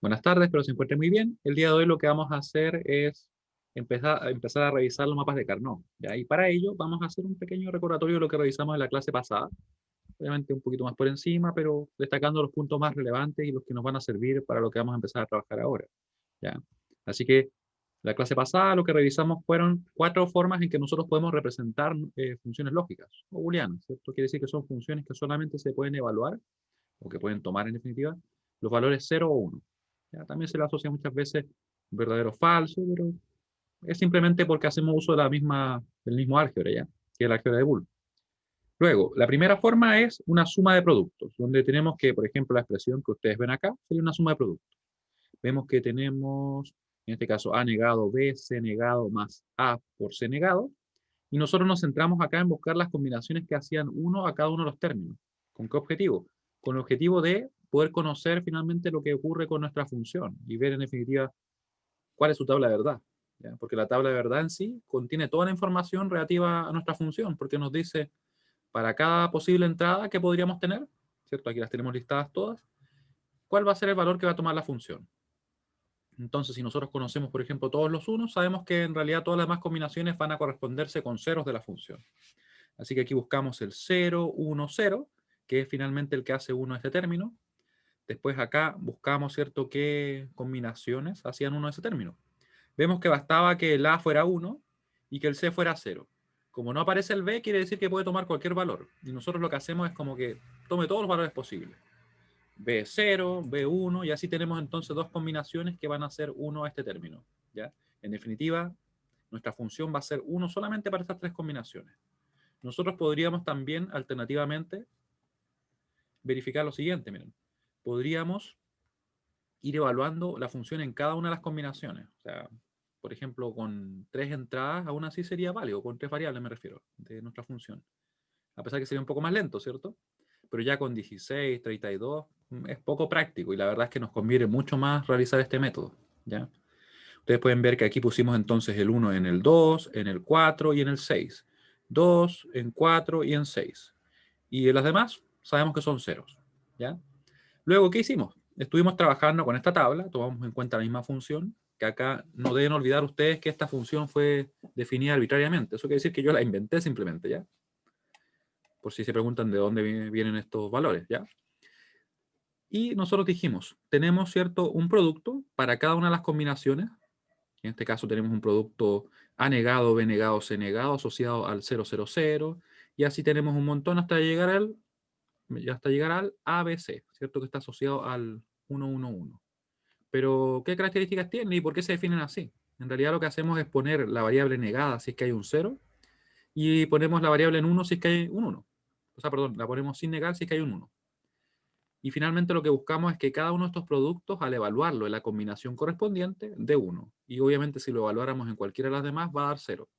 Buenas tardes, espero se encuentre muy bien. El día de hoy lo que vamos a hacer es empezar a revisar los mapas de Carnot, ¿ya? Y para ello vamos a hacer un pequeño recordatorio de lo que revisamos en la clase pasada, obviamente un poquito más por encima, pero destacando los puntos más relevantes y los que nos van a servir para lo que vamos a empezar a trabajar ahora, ¿ya? Así que la clase pasada lo que revisamos fueron 4 formas en que nosotros podemos representar funciones lógicas o booleanas, ¿cierto? Quiere decir que son funciones que solamente se pueden evaluar o que pueden tomar en definitiva los valores 0 o 1. ¿Ya? También se le asocia muchas veces verdadero o falso, pero es simplemente porque hacemos uso de del mismo álgebra, ¿ya? Que es el álgebra de Boole. Luego, la primera forma es una suma de productos, donde tenemos que, por ejemplo, la expresión que ustedes ven acá sería una suma de productos. Vemos que tenemos, en este caso, A negado, B, C negado más A por C negado, y nosotros nos centramos acá en buscar las combinaciones que hacían uno a cada uno de los términos. ¿Con qué objetivo? Con el objetivo de poder conocer finalmente lo que ocurre con nuestra función y ver en definitiva cuál es su tabla de verdad. ¿Ya? Porque la tabla de verdad en sí contiene toda la información relativa a nuestra función, porque nos dice para cada posible entrada que podríamos tener, ¿cierto? Aquí las tenemos listadas todas, cuál va a ser el valor que va a tomar la función. Entonces, si nosotros conocemos, por ejemplo, todos los unos, sabemos que en realidad todas las demás combinaciones van a corresponderse con ceros de la función. Así que aquí buscamos el 0, 1, 0, que es finalmente el que hace 1 a este término. Después acá buscamos, ¿cierto?, qué combinaciones hacían 1 a ese término. Vemos que bastaba que el A fuera 1 y que el C fuera 0. Como no aparece el B, quiere decir que puede tomar cualquier valor. Y nosotros lo que hacemos es como que tome todos los valores posibles. B0, B1, y así tenemos entonces dos combinaciones que van a ser 1 a este término. ¿Ya? En definitiva, nuestra función va a ser 1 solamente para estas tres combinaciones. Nosotros podríamos también, alternativamente, verificar lo siguiente. Miren, podríamos ir evaluando la función en cada una de las combinaciones. O sea, por ejemplo, con 3 entradas, aún así sería válido, con 3 variables me refiero, de nuestra función. A pesar que sería un poco más lento, ¿cierto? Pero ya con 16, 32, es poco práctico y la verdad es que nos conviene mucho más realizar este método, ¿ya? Ustedes pueden ver que aquí pusimos entonces el 1 en el 2, en el 4 y en el 6. 2 en 4 y en 6. Y en las demás sabemos que son ceros, ¿ya? Luego, ¿qué hicimos? Estuvimos trabajando con esta tabla, tomamos en cuenta la misma función, que acá no deben olvidar ustedes que esta función fue definida arbitrariamente. Eso quiere decir que yo la inventé simplemente, ¿ya? Por si se preguntan de dónde vienen estos valores, ¿ya? Y nosotros dijimos, tenemos, ¿cierto?, un producto para cada una de las combinaciones. En este caso tenemos un producto A negado, B negado, C negado, asociado al 000, y así tenemos un montón hasta llegar al ABC, ¿cierto?, que está asociado al 111. Pero, ¿qué características tiene y por qué se definen así? En realidad lo que hacemos es poner la variable negada si es que hay un 0, y ponemos la variable en 1 si es que hay un 1. O sea, perdón, la ponemos sin negar si es que hay un 1. Y finalmente lo que buscamos es que cada uno de estos productos, al evaluarlo en la combinación correspondiente, dé 1. Y obviamente si lo evaluáramos en cualquiera de las demás, va a dar 0.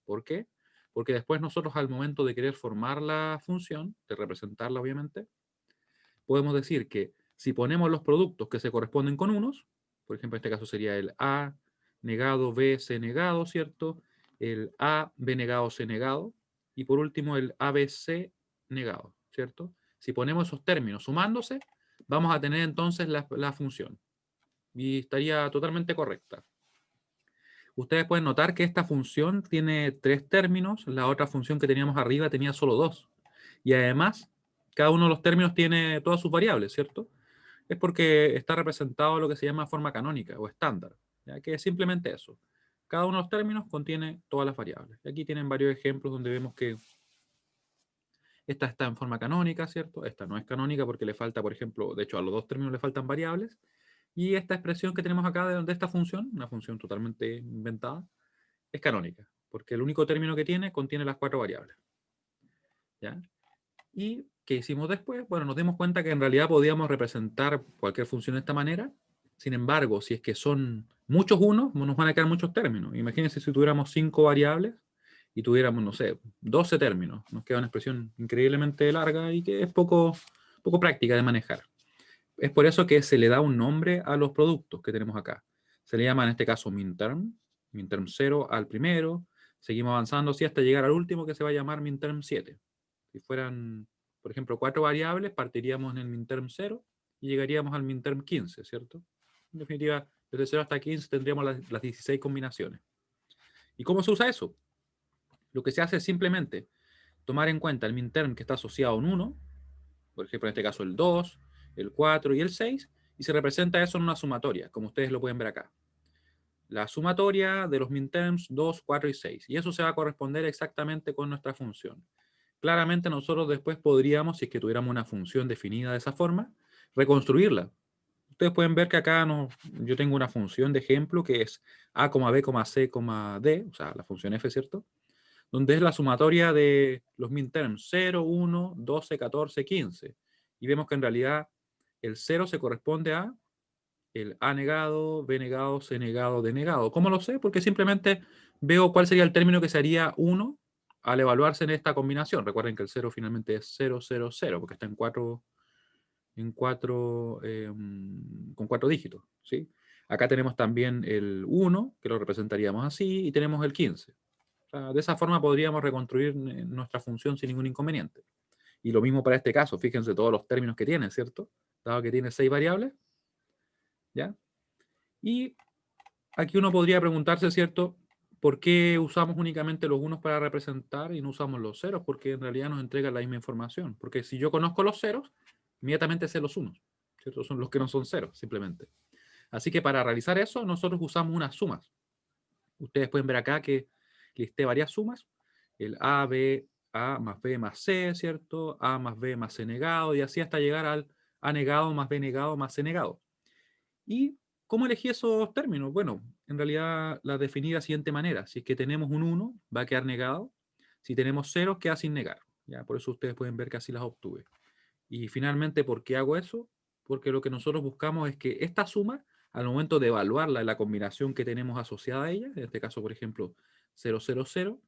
¿Por qué? Porque después nosotros al momento de querer formar la función, de representarla obviamente, podemos decir que si ponemos los productos que se corresponden con unos, por ejemplo en este caso sería el A negado, B, C negado, ¿cierto? El A, B negado, C negado, y por último el ABC negado, ¿cierto? Si ponemos esos términos sumándose, vamos a tener entonces la función. Y estaría totalmente correcta. Ustedes pueden notar que esta función tiene 3 términos, la otra función que teníamos arriba tenía solo 2. Y además, cada uno de los términos tiene todas sus variables, ¿cierto? Es porque está representado lo que se llama forma canónica o estándar, ¿ya? Que es simplemente eso. Cada uno de los términos contiene todas las variables. Y aquí tienen varios ejemplos donde vemos que esta está en forma canónica, ¿cierto? Esta no es canónica porque le falta, por ejemplo, de hecho a los dos términos le faltan variables. Y esta expresión que tenemos acá de esta función, una función totalmente inventada, es canónica, porque el único término que tiene contiene las 4 variables. ¿Ya? ¿Y qué hicimos después? Bueno, nos dimos cuenta que en realidad podíamos representar cualquier función de esta manera. Sin embargo, si es que son muchos unos, nos van a quedar muchos términos. Imagínense si tuviéramos 5 variables y tuviéramos, no sé, 12 términos. Nos queda una expresión increíblemente larga y que es poco práctica de manejar. Es por eso que se le da un nombre a los productos que tenemos acá. Se le llama en este caso minterm 0 al primero. Seguimos avanzando así hasta llegar al último que se va a llamar minterm 7. Si fueran, por ejemplo, 4 variables, partiríamos en el minterm 0 y llegaríamos al minterm 15, ¿cierto? En definitiva, desde 0 hasta 15 tendríamos las 16 combinaciones. ¿Y cómo se usa eso? Lo que se hace es simplemente tomar en cuenta el minterm que está asociado a un 1, por ejemplo, en este caso el 2, el 4 y el 6, y se representa eso en una sumatoria, como ustedes lo pueden ver acá. La sumatoria de los minterms 2, 4 y 6. Y eso se va a corresponder exactamente con nuestra función. Claramente nosotros después podríamos, si es que tuviéramos una función definida de esa forma, reconstruirla. Ustedes pueden ver que acá yo tengo una función de ejemplo que es a, b, c, d, o sea, la función f, ¿cierto? Donde es la sumatoria de los minterms 0, 1, 12, 14, 15. Y vemos que en realidad el 0 se corresponde a el A negado, B negado, C negado, D negado. ¿Cómo lo sé? Porque simplemente veo cuál sería el término que sería 1 al evaluarse en esta combinación. Recuerden que el 0 finalmente es 0, 0, 0, porque está con 4 dígitos. ¿Sí? Acá tenemos también el 1, que lo representaríamos así, y tenemos el 15. O sea, de esa forma podríamos reconstruir nuestra función sin ningún inconveniente. Y lo mismo para este caso. Fíjense todos los términos que tiene, ¿cierto? Dado que tiene 6 variables. ¿Ya? Y aquí uno podría preguntarse, ¿cierto? ¿Por qué usamos únicamente los unos para representar y no usamos los ceros? Porque en realidad nos entregan la misma información. Porque si yo conozco los ceros, inmediatamente sé los unos, ¿cierto? Son los que no son ceros, simplemente. Así que para realizar eso, nosotros usamos unas sumas. Ustedes pueden ver acá que listé varias sumas. El A, B, A más B más C, ¿cierto? A más B más C negado, y así hasta llegar al A negado más B negado más C negado. ¿Y cómo elegí esos términos? Bueno, en realidad la definí de la siguiente manera. Si es que tenemos un 1, va a quedar negado. Si tenemos 0, queda sin negar. ¿Ya? Por eso ustedes pueden ver que así las obtuve. Y finalmente, ¿por qué hago eso? Porque lo que nosotros buscamos es que esta suma, al momento de evaluarla en la combinación que tenemos asociada a ella, en este caso, por ejemplo, 0, 0, 0,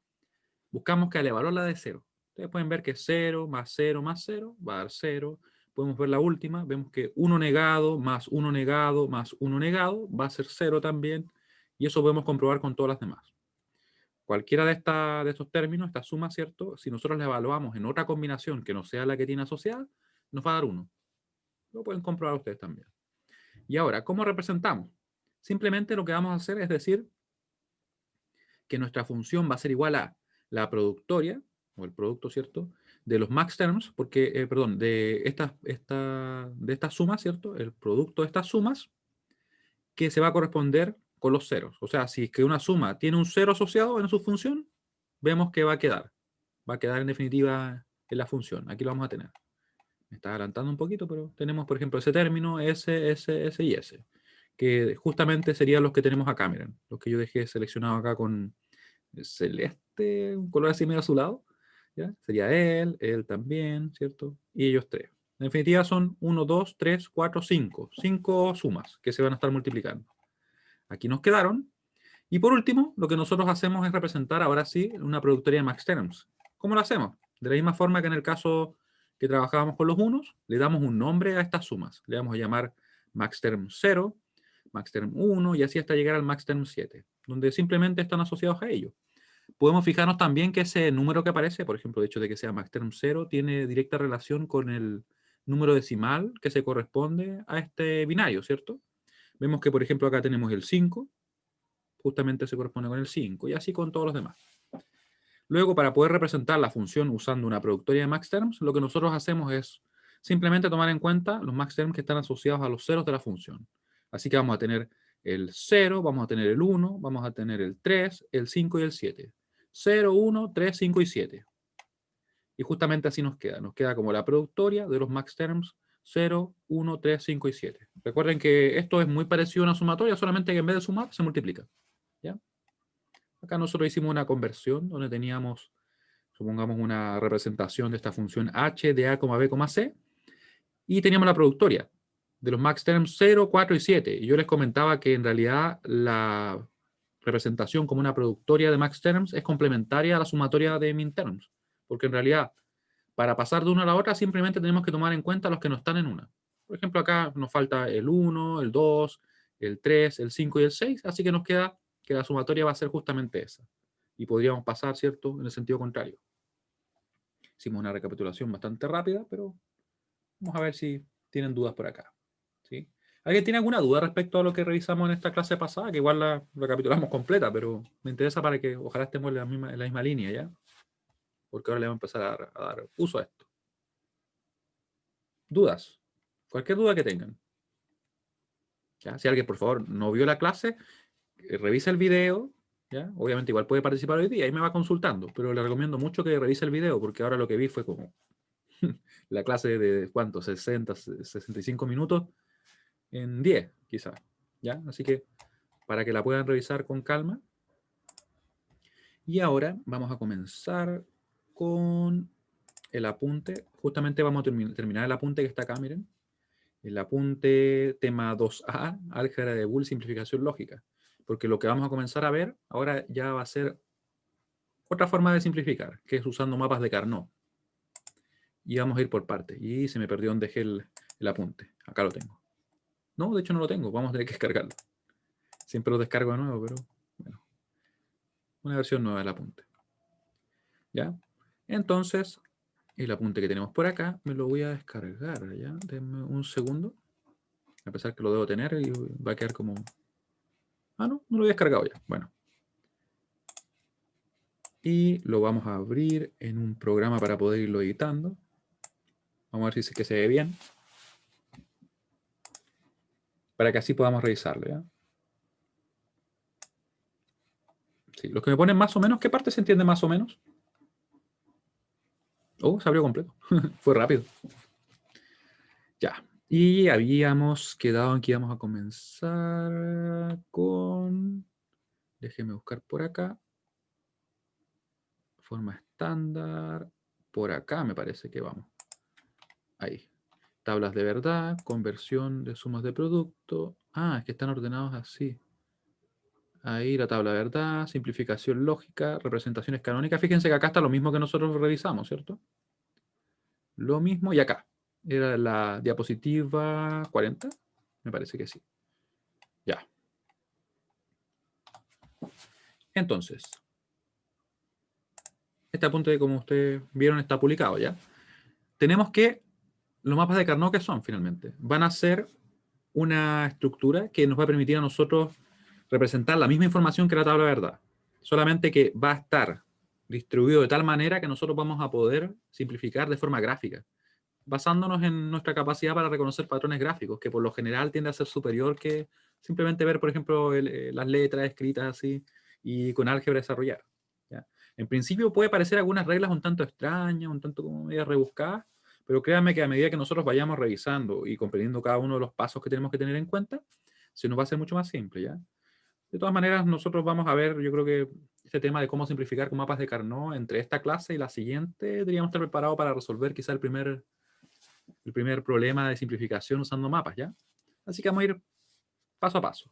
buscamos que al evaluarla de 0, ustedes pueden ver que 0 más 0 más 0 va a dar 0. Podemos ver la última, vemos que 1 negado más 1 negado más 1 negado va a ser 0 también, y eso podemos comprobar con todas las demás. Cualquiera de estos términos, esta suma, ¿cierto? Si nosotros la evaluamos en otra combinación que no sea la que tiene asociada, nos va a dar 1. Lo pueden comprobar ustedes también. Y ahora, ¿cómo representamos? Simplemente lo que vamos a hacer es decir que nuestra función va a ser igual a la productoria, o el producto, ¿cierto? De los max terms, porque, perdón, de estas sumas, ¿cierto? El producto de estas sumas que se va a corresponder con los ceros. O sea, si es que una suma tiene un cero asociado en su función, vemos que va a quedar. Va a quedar en definitiva en la función. Aquí lo vamos a tener. Me está adelantando un poquito, pero tenemos, por ejemplo, ese término, S, S, S y S, que justamente serían los que tenemos acá, miren, los que yo dejé seleccionados acá con celeste, un color así medio azulado, ¿ya? Sería él también, ¿cierto? Y ellos tres. En definitiva son 1, 2, 3, 4, 5. 5 sumas que se van a estar multiplicando. Aquí nos quedaron. Y por último, lo que nosotros hacemos es representar ahora sí una productoria de max terms. ¿Cómo lo hacemos? De la misma forma que en el caso que trabajábamos con los unos, le damos un nombre a estas sumas. Le vamos a llamar max term 0, max term 1 y así hasta llegar al max term 7, donde simplemente están asociados a ello. Podemos fijarnos también que ese número que aparece, por ejemplo, el hecho de que sea max term 0, tiene directa relación con el número decimal que se corresponde a este binario, ¿cierto? Vemos que, por ejemplo, acá tenemos el 5, justamente se corresponde con el 5, y así con todos los demás. Luego, para poder representar la función usando una productoria de max terms, lo que nosotros hacemos es simplemente tomar en cuenta los max terms que están asociados a los ceros de la función. Así que vamos a tener el 0, vamos a tener el 1, vamos a tener el 3, el 5 y el 7. 0, 1, 3, 5 y 7. Y justamente así nos queda. Nos queda como la productoria de los max terms 0, 1, 3, 5 y 7. Recuerden que esto es muy parecido a una sumatoria, solamente que en vez de sumar, se multiplica. ¿Ya? Acá nosotros hicimos una conversión donde teníamos, supongamos, una representación de esta función h de a, b, c, y teníamos la productoria de los max terms 0, 4 y 7. Y yo les comentaba que en realidad la representación como una productoria de max terms es complementaria a la sumatoria de min terms, porque en realidad para pasar de una a la otra simplemente tenemos que tomar en cuenta los que no están en una. Por ejemplo, acá nos falta el 1, el 2, el 3, el 5 y el 6, así que nos queda que la sumatoria va a ser justamente esa. Y podríamos pasar, ¿cierto?, en el sentido contrario. Hicimos una recapitulación bastante rápida, pero vamos a ver si tienen dudas por acá. ¿Sí? ¿Alguien tiene alguna duda respecto a lo que revisamos en esta clase pasada? Que igual la recapitulamos completa, pero me interesa para que ojalá estemos en la misma línea, ¿ya? Porque ahora le vamos a empezar a dar uso a esto. ¿Dudas? Cualquier duda que tengan. ¿Ya? Si alguien, por favor, no vio la clase, revisa el video, ¿ya? Obviamente igual puede participar hoy día y me va consultando, pero le recomiendo mucho que revise el video, porque ahora lo que vi fue como la clase de, ¿cuánto? 60, 65 minutos en 10, quizás, ¿ya? Así que para que la puedan revisar con calma. Y ahora vamos a comenzar con el apunte. Justamente vamos a terminar el apunte que está acá, miren. El apunte tema 2A, álgebra de Boole, simplificación lógica. Porque lo que vamos a comenzar a ver ahora ya va a ser otra forma de simplificar, que es usando mapas de Carnot. Y vamos a ir por partes. Y se me perdió donde dejé el apunte. Acá lo tengo. No, de hecho no lo tengo. Vamos a tener que descargarlo. Siempre lo descargo de nuevo, pero bueno. Una versión nueva del apunte. ¿Ya? Entonces, el apunte que tenemos por acá me lo voy a descargar. ¿Ya? Denme un segundo. A pesar que lo debo tener y va a quedar como... Ah, no lo he descargado ya. Bueno. Y lo vamos a abrir en un programa para poder irlo editando. Vamos a ver si es que se ve bien. Para que así podamos revisarlo, ¿ya? Sí, los que me ponen más o menos, ¿qué parte se entiende más o menos? Oh, se abrió completo. Fue rápido. Ya. Y habíamos quedado en que íbamos a comenzar con... Déjeme buscar por acá. Forma estándar. Por acá me parece que vamos. Ahí. Tablas de verdad, conversión de sumas de producto. Ah, es que están ordenados así. Ahí la tabla de verdad, simplificación lógica, representaciones canónicas. Fíjense que acá está lo mismo que nosotros revisamos, ¿cierto? Lo mismo y acá. Era la diapositiva 40. Me parece que sí. Ya. Entonces, este apunte, como ustedes vieron, está publicado ya. Tenemos que, los mapas de Carnot, ¿qué son finalmente? Van a ser una estructura que nos va a permitir a nosotros representar la misma información que la tabla de verdad. Solamente que va a estar distribuido de tal manera que nosotros vamos a poder simplificar de forma gráfica, basándonos en nuestra capacidad para reconocer patrones gráficos, que por lo general tiende a ser superior que simplemente ver, por ejemplo, las letras escritas así y con álgebra desarrollar. ¿Ya? En principio puede parecer algunas reglas un tanto extrañas, un tanto como medias rebuscadas, pero créanme que a medida que nosotros vayamos revisando y comprendiendo cada uno de los pasos que tenemos que tener en cuenta, se nos va a hacer mucho más simple, ¿ya? De todas maneras, nosotros vamos a ver, yo creo que este tema de cómo simplificar con mapas de Carnot entre esta clase y la siguiente, deberíamos estar preparados para resolver quizá el primer problema de simplificación usando mapas, ¿ya? Así que vamos a ir paso a paso.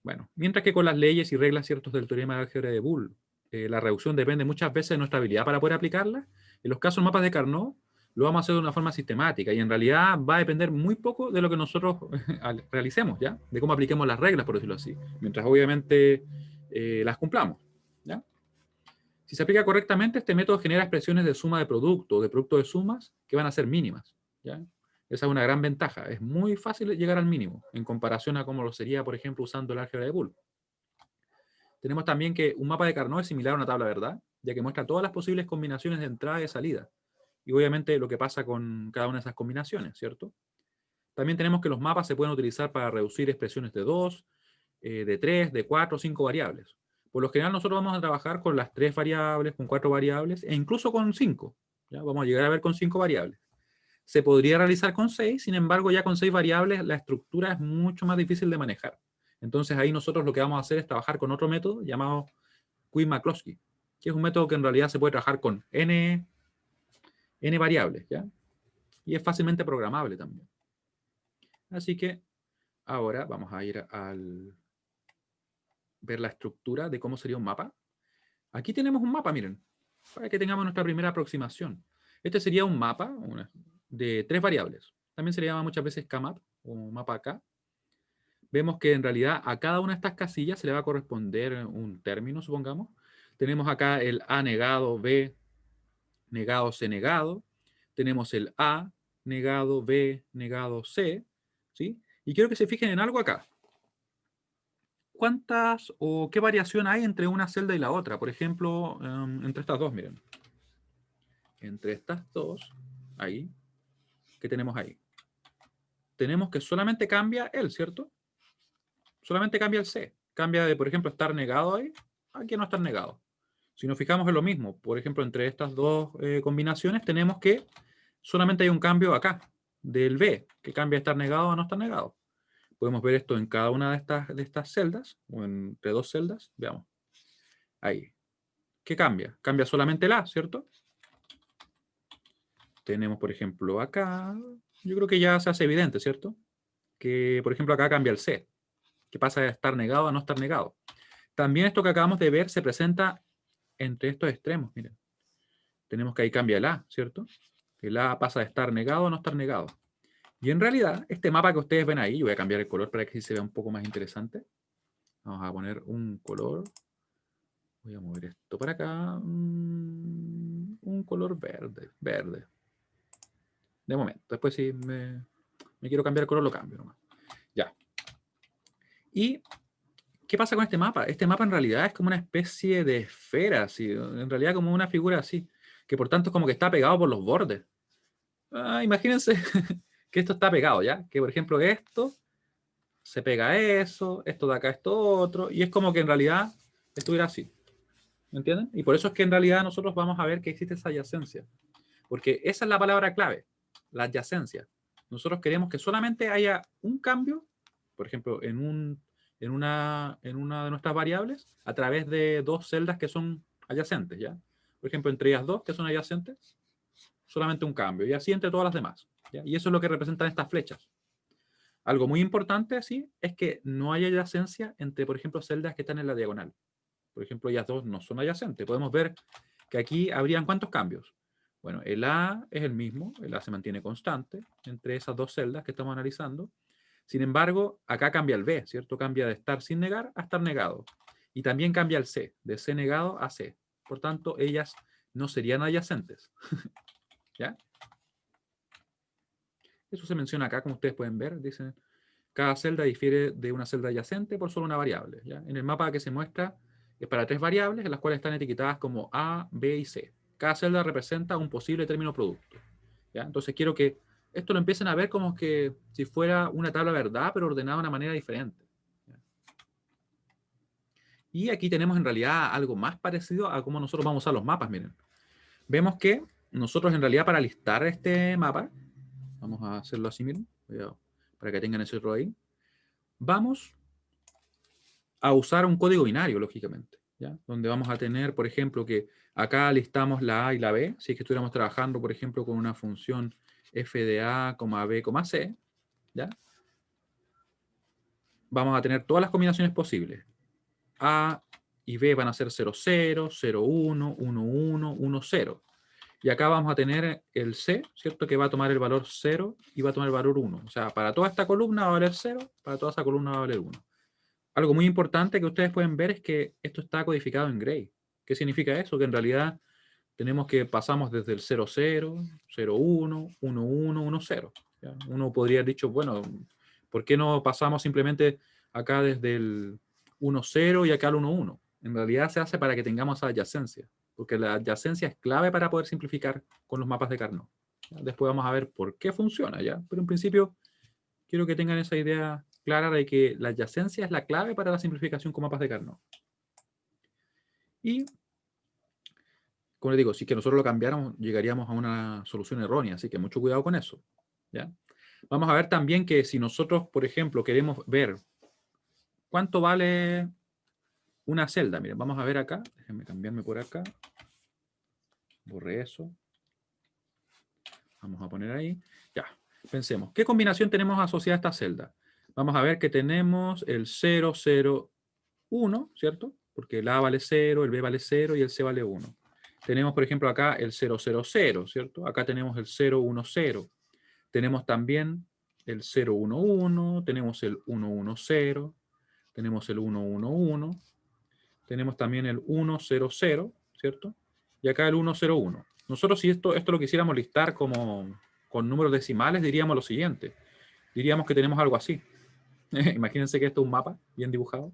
Bueno, mientras que con las leyes y reglas ciertos del teorema de álgebra de Boole, la reducción depende muchas veces de nuestra habilidad para poder aplicarla, en los casos de mapas de Carnot lo vamos a hacer de una forma sistemática y en realidad va a depender muy poco de lo que nosotros realicemos, ¿ya? De cómo apliquemos las reglas, por decirlo así, mientras obviamente las cumplamos, ¿ya? Si se aplica correctamente, este método genera expresiones de suma de producto o de producto de sumas que van a ser mínimas, ¿ya? Esa es una gran ventaja. Es muy fácil llegar al mínimo en comparación a cómo lo sería, por ejemplo, usando el álgebra de Boole. Tenemos también que un mapa de Carnot es similar a una tabla, ¿verdad? Ya que muestra todas las posibles combinaciones de entrada y salida. Y obviamente lo que pasa con cada una de esas combinaciones, ¿cierto? También tenemos que los mapas se pueden utilizar para reducir expresiones de 2, de 3, de 4, 5 variables. Por lo general nosotros vamos a trabajar con las 3 variables, con 4 variables e incluso con 5. ¿Ya? Vamos a llegar a ver con 5 variables. Se podría realizar con 6, sin embargo ya con 6 variables la estructura es mucho más difícil de manejar. Entonces ahí nosotros lo que vamos a hacer es trabajar con otro método llamado Quick-McCloskey, que es un método que en realidad se puede trabajar con n variables, ¿ya? Y es fácilmente programable también. Así que ahora vamos a ir al ver la estructura de cómo sería un mapa. Aquí tenemos un mapa, miren, para que tengamos nuestra primera aproximación. Este sería un mapa de 3 variables. También se le llama muchas veces KMAP o mapa K. Vemos que en realidad a cada una de estas casillas se le va a corresponder un término, supongamos. Tenemos acá el A negado, B negado, C negado. Tenemos el A negado, B negado, C, ¿sí? Y quiero que se fijen en algo acá. ¿Cuántas o qué variación hay entre una celda y la otra? Por ejemplo, entre estas dos, miren. Entre estas dos, ahí, ¿qué tenemos ahí? Tenemos que solamente cambia el, ¿cierto? Solamente cambia el C. Cambia de, por ejemplo, estar negado ahí a que no estar negado. Si nos fijamos en lo mismo, por ejemplo, entre estas dos combinaciones, tenemos que solamente hay un cambio acá, del B, que cambia de estar negado a no estar negado. Podemos ver esto en cada una de estas celdas, o entre dos celdas, veamos. Ahí. ¿Qué cambia? Cambia solamente el A, ¿cierto? Tenemos, por ejemplo, acá, yo creo que ya se hace evidente, ¿cierto? Que, por ejemplo, acá cambia el C, que pasa de estar negado a no estar negado. También esto que acabamos de ver se presenta entre estos extremos, miren. Tenemos que ahí cambia el A, ¿cierto? El A pasa de estar negado a no estar negado. Y en realidad, este mapa que ustedes ven ahí, yo voy a cambiar el color para que así se vea un poco más interesante. Vamos a poner un color. Voy a mover esto para acá. Un color verde. Verde. De momento. Después si me quiero cambiar el color, lo cambio nomás. Ya. ¿Y qué pasa con este mapa? Este mapa en realidad es como una especie de esfera, así, en realidad como una figura así, que por tanto es como que está pegado por los bordes. Imagínense que esto está pegado, ¿ya? Que por ejemplo esto se pega a eso, esto de acá esto otro, y es como que en realidad estuviera así. ¿Me entienden? Y por eso es que en realidad nosotros vamos a ver que existe esa adyacencia. Porque esa es la palabra clave, la adyacencia. Nosotros queremos que solamente haya un cambio, por ejemplo, en una de nuestras variables, a través de dos celdas que son adyacentes, ¿ya? Por ejemplo, entre ellas dos que son adyacentes, solamente un cambio, y así entre todas las demás, ¿ya? Y eso es lo que representan estas flechas. Algo muy importante, así, es que no hay adyacencia entre, por ejemplo, celdas que están en la diagonal. Por ejemplo, ellas dos no son adyacentes. Podemos ver que aquí habrían ¿cuántos cambios? Bueno, el A es el mismo, el A se mantiene constante entre esas dos celdas que estamos analizando. Sin embargo, acá cambia el B, ¿cierto? Cambia de estar sin negar a estar negado. Y también cambia el C, de C negado a C. Por tanto, ellas no serían adyacentes. ¿Ya? Eso se menciona acá, como ustedes pueden ver. Dicen, cada celda difiere de una celda adyacente por solo una variable. ¿Ya? En el mapa que se muestra es para tres variables, en las cuales están etiquetadas como A, B y C. Cada celda representa un posible término producto. ¿Ya? Entonces quiero que esto lo empiecen a ver como que si fuera una tabla verdad, pero ordenada de una manera diferente. ¿Ya? Y aquí tenemos en realidad algo más parecido a cómo nosotros vamos a usar los mapas. Miren, vemos que nosotros en realidad para listar este mapa, vamos a hacerlo así, miren, para que tengan ese otro ahí, vamos a usar un código binario, lógicamente, ¿ya? Donde vamos a tener, por ejemplo, que acá listamos la A y la B, si es que estuviéramos trabajando, por ejemplo, con una función f de A, B, C, ¿ya? Vamos a tener todas las combinaciones posibles. A y B van a ser 0, 0, 0, 1, 1, 1, 1, 0. Y acá vamos a tener el C, ¿cierto? Que va a tomar el valor 0 y va a tomar el valor 1. O sea, para toda esta columna va a valer 0, para toda esa columna va a valer 1. Algo muy importante que ustedes pueden ver es que esto está codificado en Gray. ¿Qué significa eso? Que en realidad tenemos que pasamos desde el 0, 0, 0, 1, 1, 1, 1, 0. ¿Ya? Uno podría haber dicho, bueno, ¿por qué no pasamos simplemente acá desde el 1, 0 y acá al 1, 1? En realidad se hace para que tengamos adyacencia, porque la adyacencia es clave para poder simplificar con los mapas de Carnot. ¿Ya? Después vamos a ver por qué funciona, ¿ya? Pero en principio quiero que tengan esa idea clara de que la adyacencia es la clave para la simplificación con mapas de Carnot. Y, como les digo, si es que nosotros lo cambiáramos, llegaríamos a una solución errónea, así que mucho cuidado con eso. ¿Ya? Vamos a ver también que si nosotros, por ejemplo, queremos ver cuánto vale una celda, miren, vamos a ver acá, déjenme cambiarme por acá, borré eso, vamos a poner ahí, ya, pensemos, ¿qué combinación tenemos asociada a esta celda? Vamos a ver que tenemos el 0, 0, 1, ¿cierto? Porque el A vale 0, el B vale 0 y el C vale 1. Tenemos, por ejemplo, acá el 0, 0, 0, ¿cierto? Acá tenemos el 0, 1, 0. Tenemos también el 0, 1, 1. Tenemos el 1, 1, 0. Tenemos el 1, 1, 1. Tenemos también el 1, 0, 0, ¿cierto? Y acá el 1, 0, 1. Nosotros si esto lo quisiéramos listar como con números decimales, diríamos lo siguiente. Diríamos que tenemos algo así. Imagínense que esto es un mapa bien dibujado.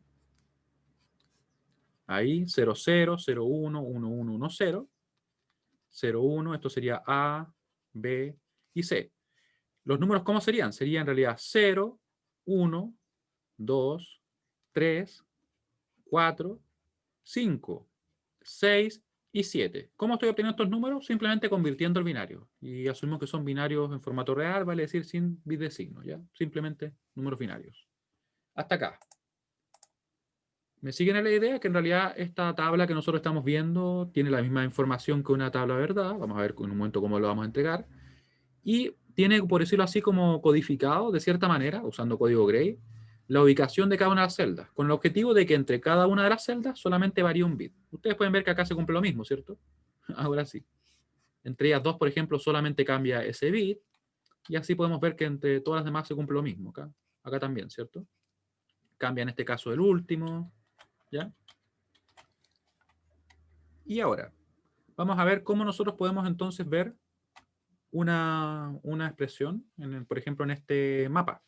Ahí, 0, 0, 0, 1, 1, 1, 1, 0. 0, 1, esto sería A, B y C. ¿Los números cómo serían? Serían en realidad 0, 1, 2, 3, 4, 5, 6 y 7. ¿Cómo estoy obteniendo estos números? Simplemente convirtiendo el binario. Y asumimos que son binarios en formato real, vale decir sin bit de signo, ¿ya? Simplemente números binarios. Hasta acá. ¿Me siguen en la idea? Que en realidad esta tabla que nosotros estamos viendo tiene la misma información que una tabla de verdad. Vamos a ver en un momento cómo lo vamos a entregar. Y tiene, por decirlo así, como codificado, de cierta manera, usando código Gray, la ubicación de cada una de las celdas, con el objetivo de que entre cada una de las celdas solamente varía un bit. Ustedes pueden ver que acá se cumple lo mismo, ¿cierto? Ahora sí. Entre ellas dos, por ejemplo, solamente cambia ese bit, y así podemos ver que entre todas las demás se cumple lo mismo. Acá también, ¿cierto? Cambia en este caso el último, ¿ya? Y ahora, vamos a ver cómo nosotros podemos entonces ver una expresión, por ejemplo, en este mapa.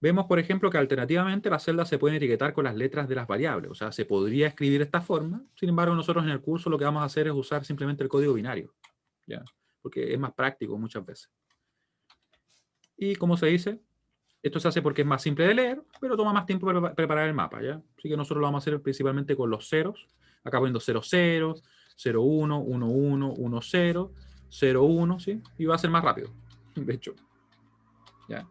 Vemos, por ejemplo, que alternativamente las celdas se pueden etiquetar con las letras de las variables. O sea, se podría escribir de esta forma. Sin embargo, nosotros en el curso lo que vamos a hacer es usar simplemente el código binario, ¿ya? Porque es más práctico muchas veces. Y como se dice, esto se hace porque es más simple de leer, pero toma más tiempo para preparar el mapa, ¿ya? Así que nosotros lo vamos a hacer principalmente con los ceros. Acá poniendo 0, 0, 0, 1, 1, 1, 1, 0, 0, 1, ¿sí? Y va a ser más rápido, de hecho. ¿Ya?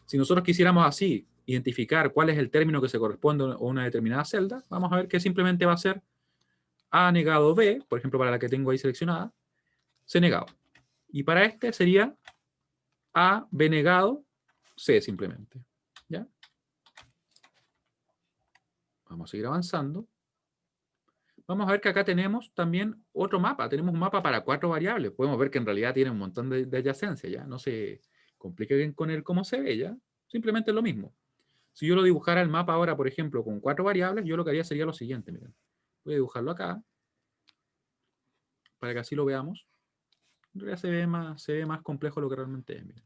Si nosotros quisiéramos así identificar cuál es el término que se corresponde a una determinada celda, vamos a ver que simplemente va a ser A negado B, por ejemplo, para la que tengo ahí seleccionada, C negado. Y para este sería A, B negado, C simplemente. ¿Ya? Vamos a seguir avanzando. Vamos a ver que acá tenemos también otro mapa. Tenemos un mapa para 4 variables. Podemos ver que en realidad tiene un montón de adyacencia, ¿ya? No se compliquen con el cómo se ve, ¿ya? Simplemente es lo mismo. Si yo lo dibujara el mapa ahora, por ejemplo, con 4 variables, yo lo que haría sería lo siguiente. Miren. Voy a dibujarlo acá, para que así lo veamos. En realidad se ve más complejo de lo que realmente es. Miren.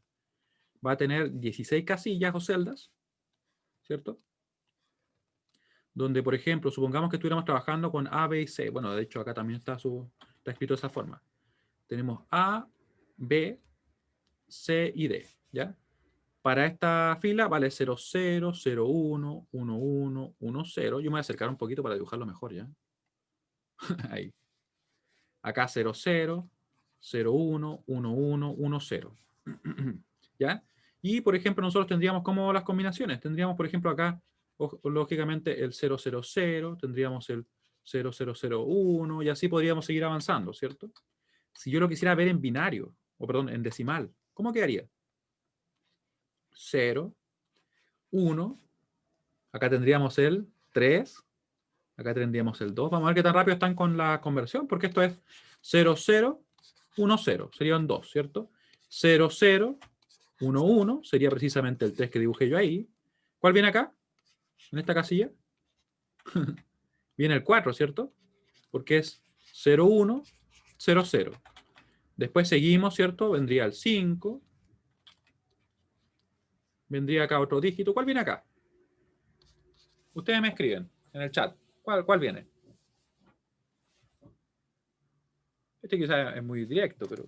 Va a tener 16 casillas o celdas, ¿cierto? Donde, por ejemplo, supongamos que estuviéramos trabajando con A, B y C. Bueno, de hecho, acá también está escrito de esa forma. Tenemos A, B, C y D, ¿ya? Para esta fila vale 0, 0, 0, 1, 1, 1, 1, 0. Yo me voy a acercar un poquito para dibujarlo mejor, ¿ya? Ahí. Acá 0, 0, 0, 1, 1, 1, 1, 0. ¿Ya? Y, por ejemplo, nosotros tendríamos como las combinaciones. Tendríamos, por ejemplo, acá, lógicamente, el 0, 0, 0. Tendríamos el 0, 0, 0, 1. Y así podríamos seguir avanzando, ¿cierto? Si yo lo quisiera ver en binario, o perdón, en decimal, ¿cómo quedaría? 0, 1. Acá tendríamos el 3. Acá tendríamos el 2. Vamos a ver qué tan rápido están con la conversión, porque esto es 0, 0, 1, 0. Serían 2, ¿cierto? 0, 0, 1, 1. Sería precisamente el 3 que dibujé yo ahí. ¿Cuál viene acá? En esta casilla. Viene el 4, ¿cierto? Porque es 0, 1, 0, 0. Después seguimos, ¿cierto? Vendría el 5. Vendría acá otro dígito. ¿Cuál viene acá? Ustedes me escriben en el chat. ¿Cuál viene? Este quizás es muy directo, pero...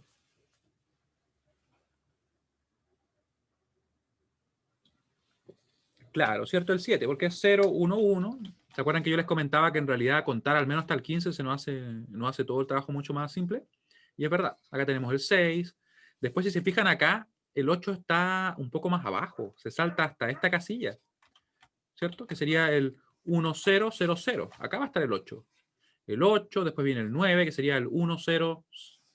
Claro, ¿cierto? El 7, porque es 0, 1, 1. ¿Se acuerdan que yo les comentaba que en realidad contar al menos hasta el 15 nos hace todo el trabajo mucho más simple? Y es verdad, acá tenemos el 6. Después, si se fijan acá, el 8 está un poco más abajo. Se salta hasta esta casilla, ¿cierto? Que sería el 1, 0, 0, 0. Acá va a estar el 8. El 8, después viene el 9, que sería el 1, 0,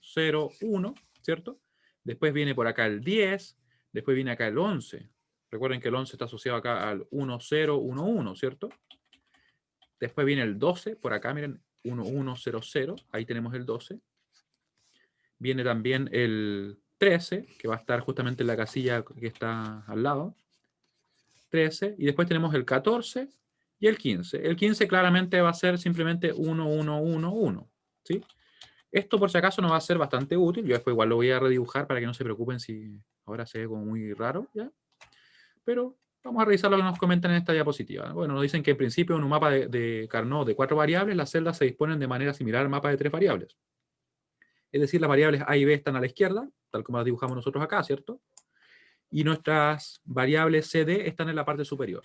0, 1, ¿cierto? Después viene por acá el 10, después viene acá el 11. Recuerden que el 11 está asociado acá al 1, 0, 1, 1, ¿cierto? Después viene el 12, por acá, miren, 1, 1, 0, 0, ahí tenemos el 12. Viene también el 13, que va a estar justamente en la casilla que está al lado. 13, y después tenemos el 14 y el 15. El 15 claramente va a ser simplemente 1, 1, 1, 1, ¿sí? Esto por si acaso nos va a ser bastante útil. Yo después igual lo voy a redibujar para que no se preocupen si ahora se ve como muy raro, ¿ya? Pero Vamos a revisar lo que nos comentan en esta diapositiva. Bueno, nos dicen que en principio en un mapa de Carnot de 4 variables, las celdas se disponen de manera similar al mapa de 3 variables. Es decir, las variables A y B están a la izquierda, tal como las dibujamos nosotros acá, ¿cierto? Y nuestras variables C, D están en la parte superior.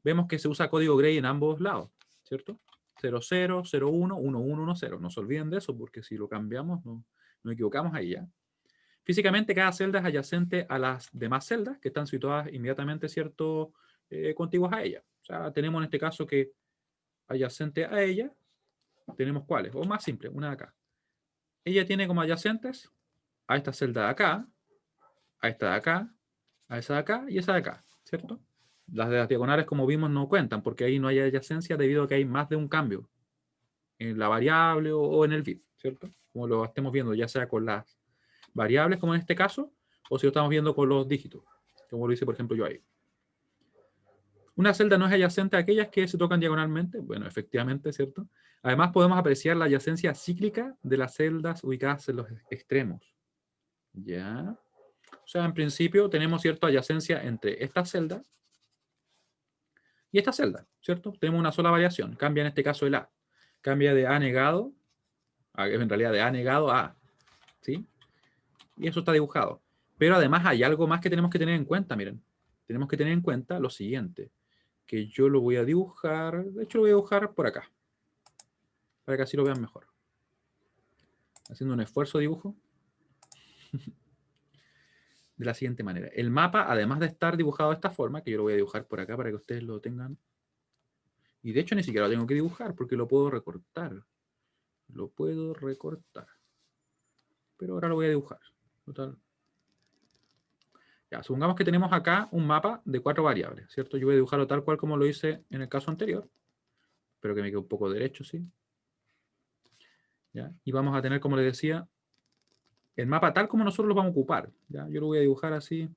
Vemos que se usa código Gray en ambos lados, ¿cierto? 0, 0, 0, 1, 1, 1, 1, 0. No se olviden de eso, porque si lo cambiamos, nos equivocamos ahí ya. Físicamente, cada celda es adyacente a las demás celdas que están situadas inmediatamente, ¿cierto? Contiguas a ella. O sea, tenemos en este caso que adyacente a ella, tenemos cuáles, o más simple, una de acá. Ella tiene como adyacentes a esta celda de acá, a esta de acá, a esa de acá y esa de acá, ¿cierto? Las de las diagonales, como vimos, no cuentan porque ahí no hay adyacencia debido a que hay más de un cambio en la variable o en el bit, ¿cierto? Como lo estemos viendo, ya sea con las variables, como en este caso, o si lo estamos viendo con los dígitos, como lo hice, por ejemplo, yo ahí. Una celda no es adyacente a aquellas que se tocan diagonalmente. Bueno, efectivamente, ¿cierto? Además, podemos apreciar la adyacencia cíclica de las celdas ubicadas en los extremos. ¿Ya? O sea, en principio tenemos cierta adyacencia entre esta celda y esta celda, ¿cierto? Tenemos una sola variación. Cambia en este caso el A. Cambia de A negado, en realidad de A negado a A. ¿Sí? Y eso está dibujado. Pero además hay algo más que tenemos que tener en cuenta, miren. Tenemos que tener en cuenta lo siguiente, que yo lo voy a dibujar, de hecho lo voy a dibujar por acá, para que así lo vean mejor. Haciendo un esfuerzo de dibujo. De la siguiente manera. El mapa, además de estar dibujado de esta forma, que yo lo voy a dibujar por acá para que ustedes lo tengan. Y de hecho ni siquiera lo tengo que dibujar porque lo puedo recortar. Lo puedo recortar. Pero ahora lo voy a dibujar. Total. Ya, supongamos que tenemos acá un mapa de 4 variables, ¿cierto? Yo voy a dibujarlo tal cual como lo hice en el caso anterior. Espero que me quede un poco derecho, ¿sí? ¿Ya? Y vamos a tener, como les decía, el mapa tal como nosotros lo vamos a ocupar. ¿Ya? Yo lo voy a dibujar así.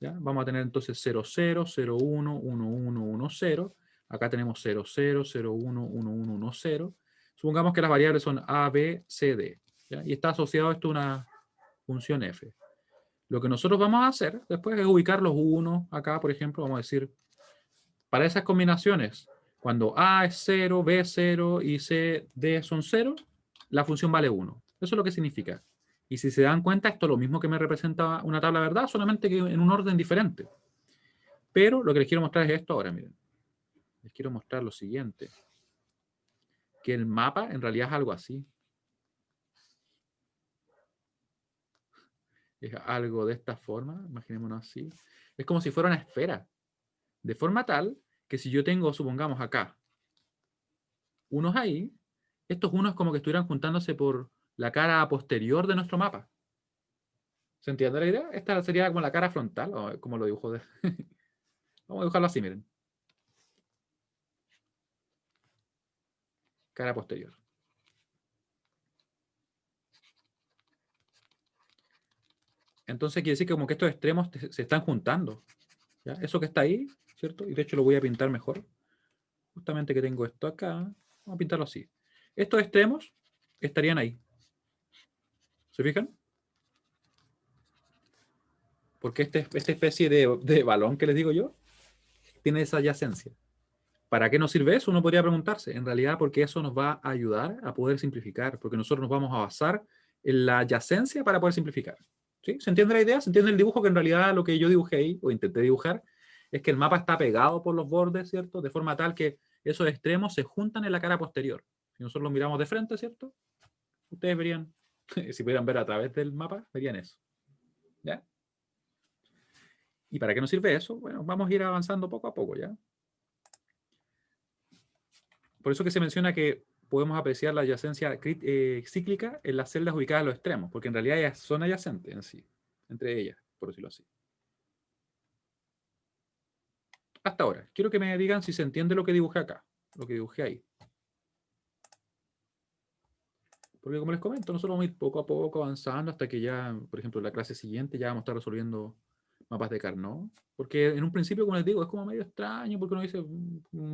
¿Ya? Vamos a tener entonces 0, 0, 0, 1, 1, 1, 1, 0. Acá tenemos 0, 0, 0, 1, 1, 1, 1, 0. Supongamos que las variables son A, B, C, D. ¿Ya? Y está asociado esto a una función f. Lo que nosotros vamos a hacer después es ubicar los 1 acá, por ejemplo, vamos a decir, para esas combinaciones, cuando A es 0, B es 0 y C, D son 0, la función vale 1. Eso es lo que significa. Y si se dan cuenta, esto es lo mismo que me representa una tabla de verdad, solamente que en un orden diferente. Pero lo que les quiero mostrar es esto ahora, miren. Les quiero mostrar lo siguiente. Que el mapa en realidad es algo así. Es algo de esta forma, imaginémonos así. Es como si fuera una esfera. De forma tal que si yo tengo, supongamos acá, unos ahí, estos unos como que estuvieran juntándose por la cara posterior de nuestro mapa. ¿Se entiende la idea? Esta sería como la cara frontal, o como lo dibujo de... Vamos a dibujarlo así, miren. Cara posterior. Entonces quiere decir que como que estos extremos se están juntando. ¿Ya? Eso que está ahí, ¿cierto? Y de hecho lo voy a pintar mejor. Justamente que tengo esto acá. Vamos a pintarlo así. Estos extremos estarían ahí. ¿Se fijan? Porque esta especie de balón que les digo yo tiene esa adyacencia. ¿Para qué nos sirve eso? Uno podría preguntarse. En realidad porque eso nos va a ayudar a poder simplificar. Porque nosotros nos vamos a basar en la adyacencia para poder simplificar. ¿Sí? ¿Se entiende la idea? ¿Se entiende el dibujo? Que en realidad lo que yo dibujé ahí, o intenté dibujar, es que el mapa está pegado por los bordes, ¿cierto? De forma tal que esos extremos se juntan en la cara posterior. Si nosotros lo miramos de frente, ¿cierto? Ustedes verían, si pudieran ver a través del mapa, verían eso. ¿Ya? ¿Y para qué nos sirve eso? Bueno, vamos a ir avanzando poco a poco, ¿ya? Por eso que se menciona que podemos apreciar la adyacencia cíclica en las celdas ubicadas a los extremos, porque en realidad ellas son adyacentes en sí, entre ellas, por decirlo así. Hasta ahora, quiero que me digan si se entiende lo que dibujé acá, lo que dibujé ahí. Porque como les comento, nosotros vamos a ir poco a poco avanzando hasta que ya, por ejemplo, en la clase siguiente ya vamos a estar resolviendo mapas de Carnot. Porque en un principio, como les digo, es como medio extraño, porque uno dice,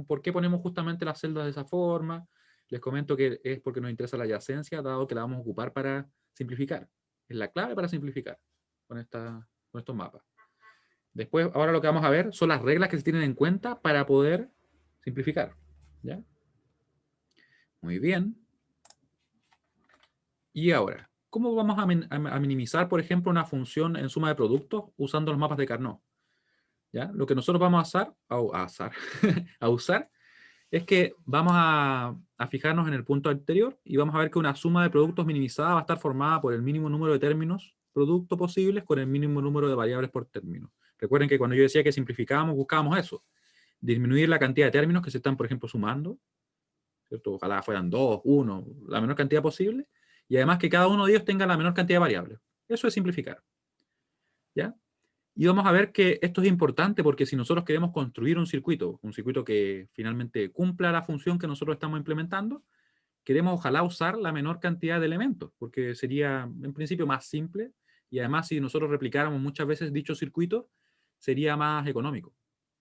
¿por qué ponemos justamente las celdas de esa forma? Les comento que es porque nos interesa la adyacencia, dado que la vamos a ocupar para simplificar. Es la clave para simplificar con estos mapas. Después, ahora lo que vamos a ver son las reglas que se tienen en cuenta para poder simplificar. ¿Ya? Muy bien. Y ahora, ¿cómo vamos a minimizar, por ejemplo, una función en suma de productos usando los mapas de Carnot? ¿Ya? Lo que nosotros vamos a usar es que vamos a fijarnos en el punto anterior y vamos a ver que una suma de productos minimizada va a estar formada por el mínimo número de términos producto posibles con el mínimo número de variables por término. Recuerden que cuando yo decía que simplificábamos, buscábamos eso, disminuir la cantidad de términos que se están, por ejemplo, sumando, ¿cierto? Ojalá fueran 2, 1, la menor cantidad posible, y además que cada uno de ellos tenga la menor cantidad de variables. Eso es simplificar. ¿Ya? Y vamos a ver que esto es importante porque si nosotros queremos construir un circuito que finalmente cumpla la función que nosotros estamos implementando, queremos ojalá usar la menor cantidad de elementos, porque sería en principio más simple y además si nosotros replicáramos muchas veces dicho circuito, sería más económico.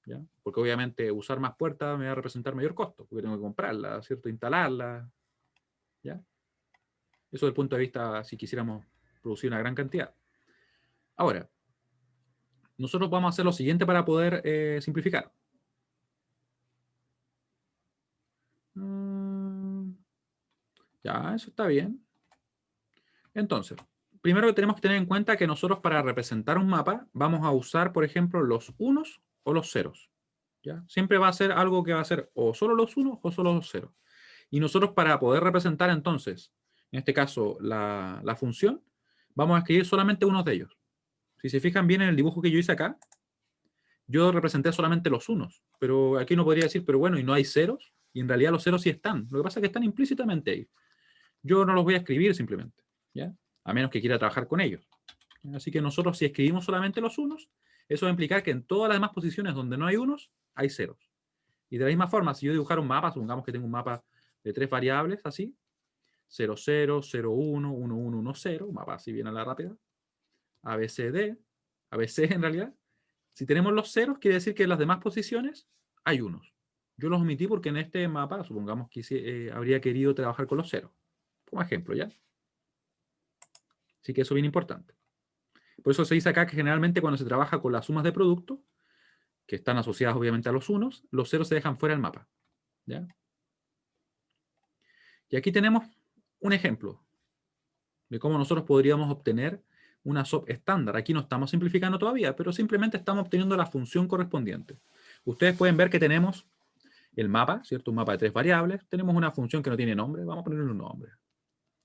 ¿Ya? Porque obviamente usar más puertas me va a representar mayor costo, porque tengo que comprarlas, ¿cierto? Instalarlas. ¿Ya? Eso desde el punto de vista si quisiéramos producir una gran cantidad. Ahora, nosotros vamos a hacer lo siguiente para poder simplificar. Ya, eso está bien. Entonces, primero tenemos que tener en cuenta que nosotros para representar un mapa vamos a usar, por ejemplo, los unos o los ceros. ¿Ya? Siempre va a ser algo que va a ser o solo los unos o solo los ceros. Y nosotros para poder representar entonces, en este caso, la función, vamos a escribir solamente unos de ellos. Si se fijan bien en el dibujo que yo hice acá, yo representé solamente los unos, pero aquí no podría decir, pero bueno, y no hay ceros, y en realidad los ceros sí están. Lo que pasa es que están implícitamente ahí. Yo no los voy a escribir simplemente, ¿ya? A menos que quiera trabajar con ellos. Así que nosotros si escribimos solamente los unos, eso va a implicar que en todas las demás posiciones donde no hay unos, hay ceros. Y de la misma forma, si yo dibujara un mapa, supongamos que tengo un mapa de 3 variables, así, 0, 0, 0, 1, 1, 1, 1, 0, un mapa así bien a la rápida, A, B, C, D, A, B, C en realidad. Si tenemos los ceros, quiere decir que en las demás posiciones hay unos. Yo los omití porque en este mapa, supongamos que habría querido trabajar con los ceros. Como ejemplo, ¿ya? Así que eso es bien importante. Por eso se dice acá que generalmente cuando se trabaja con las sumas de productos, que están asociadas obviamente a los unos, los ceros se dejan fuera del mapa. ¿Ya? Y aquí tenemos un ejemplo de cómo nosotros podríamos obtener una SOP estándar. Aquí no estamos simplificando todavía, pero simplemente estamos obteniendo la función correspondiente. Ustedes pueden ver que tenemos el mapa, ¿cierto? Un mapa de 3 variables. Tenemos una función que no tiene nombre. Vamos a ponerle un nombre.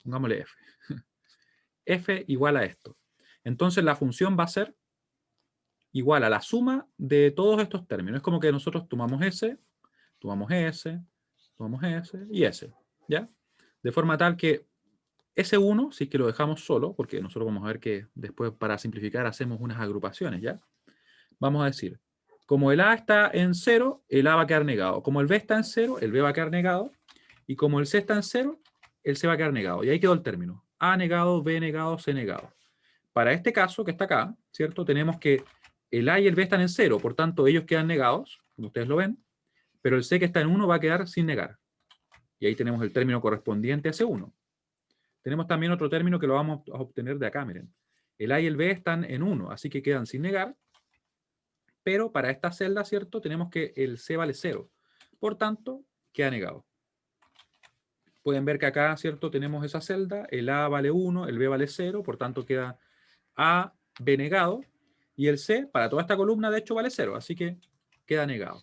Pongámosle f. F igual a esto. Entonces la función va a ser igual a la suma de todos estos términos. Es como que nosotros tomamos S, tomamos S, tomamos S y S. ¿Ya? De forma tal que S1, si es que lo dejamos solo, porque nosotros vamos a ver que después para simplificar hacemos unas agrupaciones, ¿ya? Vamos a decir, como el A está en 0, el A va a quedar negado. Como el B está en 0, el B va a quedar negado. Y como el C está en 0, el C va a quedar negado. Y ahí quedó el término. A negado, B negado, C negado. Para este caso que está acá, ¿cierto? Tenemos que el A y el B están en 0, por tanto ellos quedan negados, como ustedes lo ven, pero el C que está en 1 va a quedar sin negar. Y ahí tenemos el término correspondiente a C1. Tenemos también otro término que lo vamos a obtener de acá, miren. El A y el B están en 1, así que quedan sin negar, pero para esta celda, ¿cierto? Tenemos que el C vale 0. Por tanto, queda negado. Pueden ver que acá, ¿cierto? Tenemos esa celda, el A vale 1, el B vale 0, por tanto queda A, B negado, y el C, para toda esta columna, de hecho, vale 0, así que queda negado.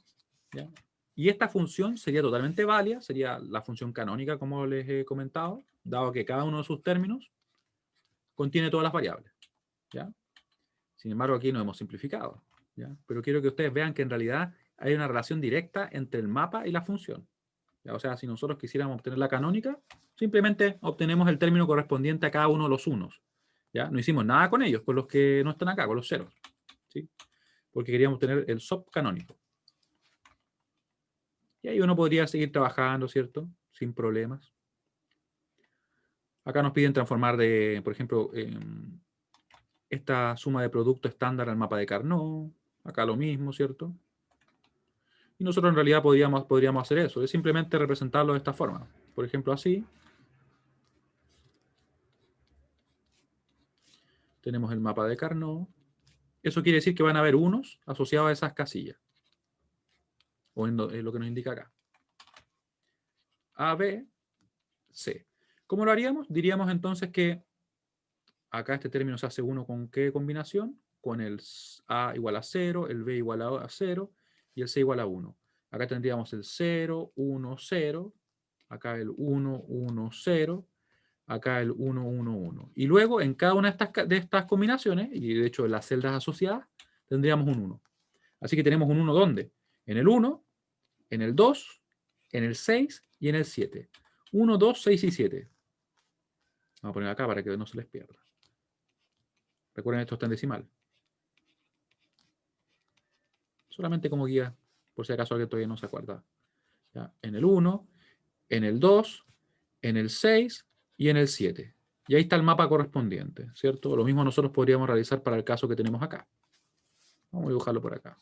¿Ya? Y esta función sería totalmente válida, sería la función canónica, como les he comentado, dado que cada uno de sus términos contiene todas las variables. ¿Ya? Sin embargo, aquí no hemos simplificado. ¿Ya? Pero quiero que ustedes vean que en realidad hay una relación directa entre el mapa y la función. ¿Ya? O sea, si nosotros quisiéramos obtener la canónica, simplemente obtenemos el término correspondiente a cada uno de los unos. ¿Ya? No hicimos nada con ellos, con los que no están acá, con los ceros. ¿Sí? Porque queríamos obtener el SOP canónico. Y ahí uno podría seguir trabajando, ¿cierto? Sin problemas. Acá nos piden transformar de, por ejemplo, esta suma de producto estándar al mapa de Carnot. Acá lo mismo, ¿cierto? Y nosotros en realidad podríamos hacer eso, es simplemente representarlo de esta forma. Por ejemplo, así. Tenemos el mapa de Carnot. Eso quiere decir que van a haber unos asociados a esas casillas. O en lo que nos indica acá. A, B, C. ¿Cómo lo haríamos? Diríamos entonces que acá este término se hace 1 con ¿qué combinación? Con el A igual a 0, el B igual a 0 y el C igual a 1. Acá tendríamos el 0, 1, 0. Acá el 1, 1, 0. Acá el 1, 1, 1. Y luego en cada una de estas combinaciones, y de hecho en las celdas asociadas, tendríamos un 1. Así que tenemos un 1 ¿dónde? En el 1, en el 2, en el 6 y en el 7. 1, 2, 6 y 7. Vamos a poner acá para que no se les pierda. Recuerden, esto está en decimal. Solamente como guía, por si acaso alguien todavía no se acuerda. ¿Ya? En el 1, en el 2, en el 6 y en el 7. Y ahí está el mapa correspondiente, ¿cierto? Lo mismo nosotros podríamos realizar para el caso que tenemos acá. Vamos a dibujarlo por acá.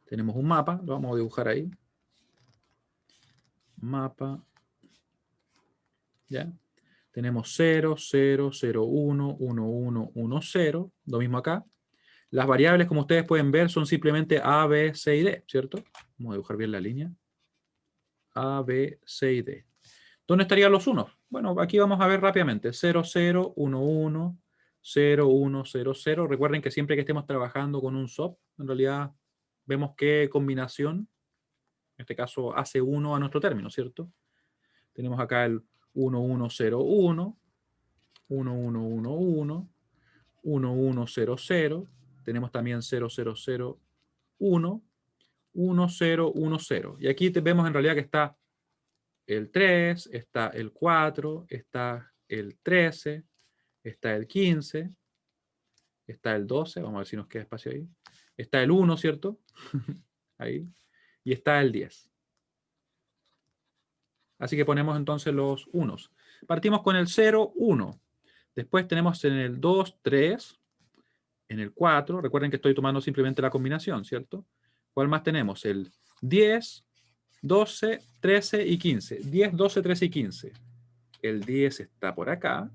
Tenemos un mapa, lo vamos a dibujar ahí. Mapa. ¿Ya? Tenemos 0, 0, 0, 1, 1, 1, 1, 0. Lo mismo acá. Las variables, como ustedes pueden ver, son simplemente A, B, C y D, ¿cierto? Vamos a dibujar bien la línea. A, B, C y D. ¿Dónde estarían los unos? Bueno, aquí vamos a ver rápidamente. 0, 0, 1, 1, 0, 1, 0, 0. Recuerden que siempre que estemos trabajando con un SOP, en realidad vemos qué combinación, en este caso, hace 1 a nuestro término, ¿cierto? Tenemos acá el 1, 1, 0, 1, 1, 1, 1, 1, 1, 1, 0, 0. Tenemos también 0, 0, 0, 1, 1, 0, 1, 0. Y aquí vemos en realidad que está el 3, está el 4, está el 13, está el 15, está el 12, vamos a ver si nos queda espacio ahí. Está el 1, ¿cierto? Ahí. Y está el 10. Así que ponemos entonces los unos. Partimos con el 0, 1. Después tenemos en el 2, 3. En el 4, recuerden que estoy tomando simplemente la combinación, ¿cierto? ¿Cuál más tenemos? El 10, 12, 13 y 15. 10, 12, 13 y 15. El 10 está por acá,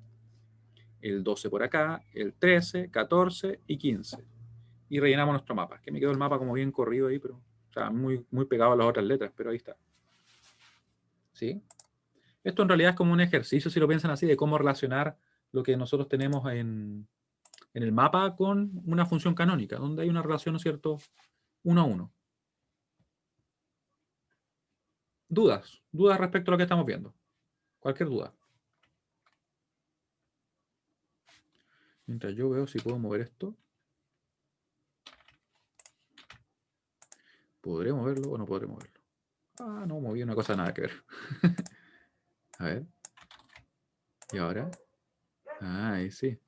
el 12 por acá, el 13, 14 y 15. Y rellenamos nuestro mapa, que me quedó el mapa como bien corrido ahí, pero, o sea, muy, muy pegado a las otras letras, pero ahí está. ¿Sí? Esto en realidad es como un ejercicio, si lo piensan así, de cómo relacionar lo que nosotros tenemos en el mapa con una función canónica, donde hay una relación, ¿no es cierto?, 1 a 1. ¿Dudas? ¿Dudas respecto a lo que estamos viendo? Cualquier duda. Mientras yo veo si puedo mover esto. ¿Podré moverlo o no podré moverlo? Ah, no, moví una cosa nada que ver. A ver. ¿Y ahora? Ah, ahí sí.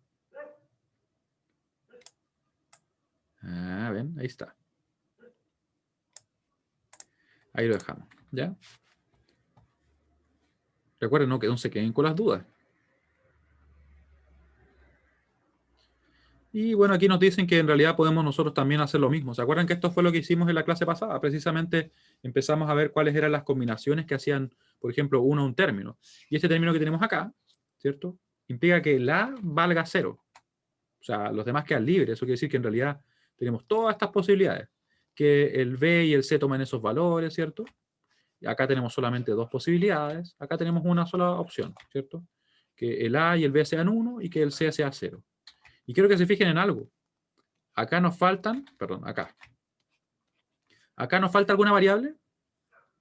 Ah, ven, ahí está. Ahí lo dejamos, ¿ya? Recuerden, no, que no se queden con las dudas. Y bueno, aquí nos dicen que en realidad podemos nosotros también hacer lo mismo. ¿Se acuerdan que esto fue lo que hicimos en la clase pasada? Precisamente empezamos a ver cuáles eran las combinaciones que hacían, por ejemplo, uno a un término. Y este término que tenemos acá, ¿cierto? Implica que el A valga 0. O sea, los demás quedan libres. Eso quiere decir que en realidad tenemos todas estas posibilidades. Que el B y el C tomen esos valores, ¿cierto? Y acá tenemos solamente dos posibilidades. Acá tenemos una sola opción, ¿cierto? Que el A y el B sean 1 y que el C sea 0. Y quiero que se fijen en algo. Acá nos faltan, perdón, acá. ¿Acá nos falta alguna variable?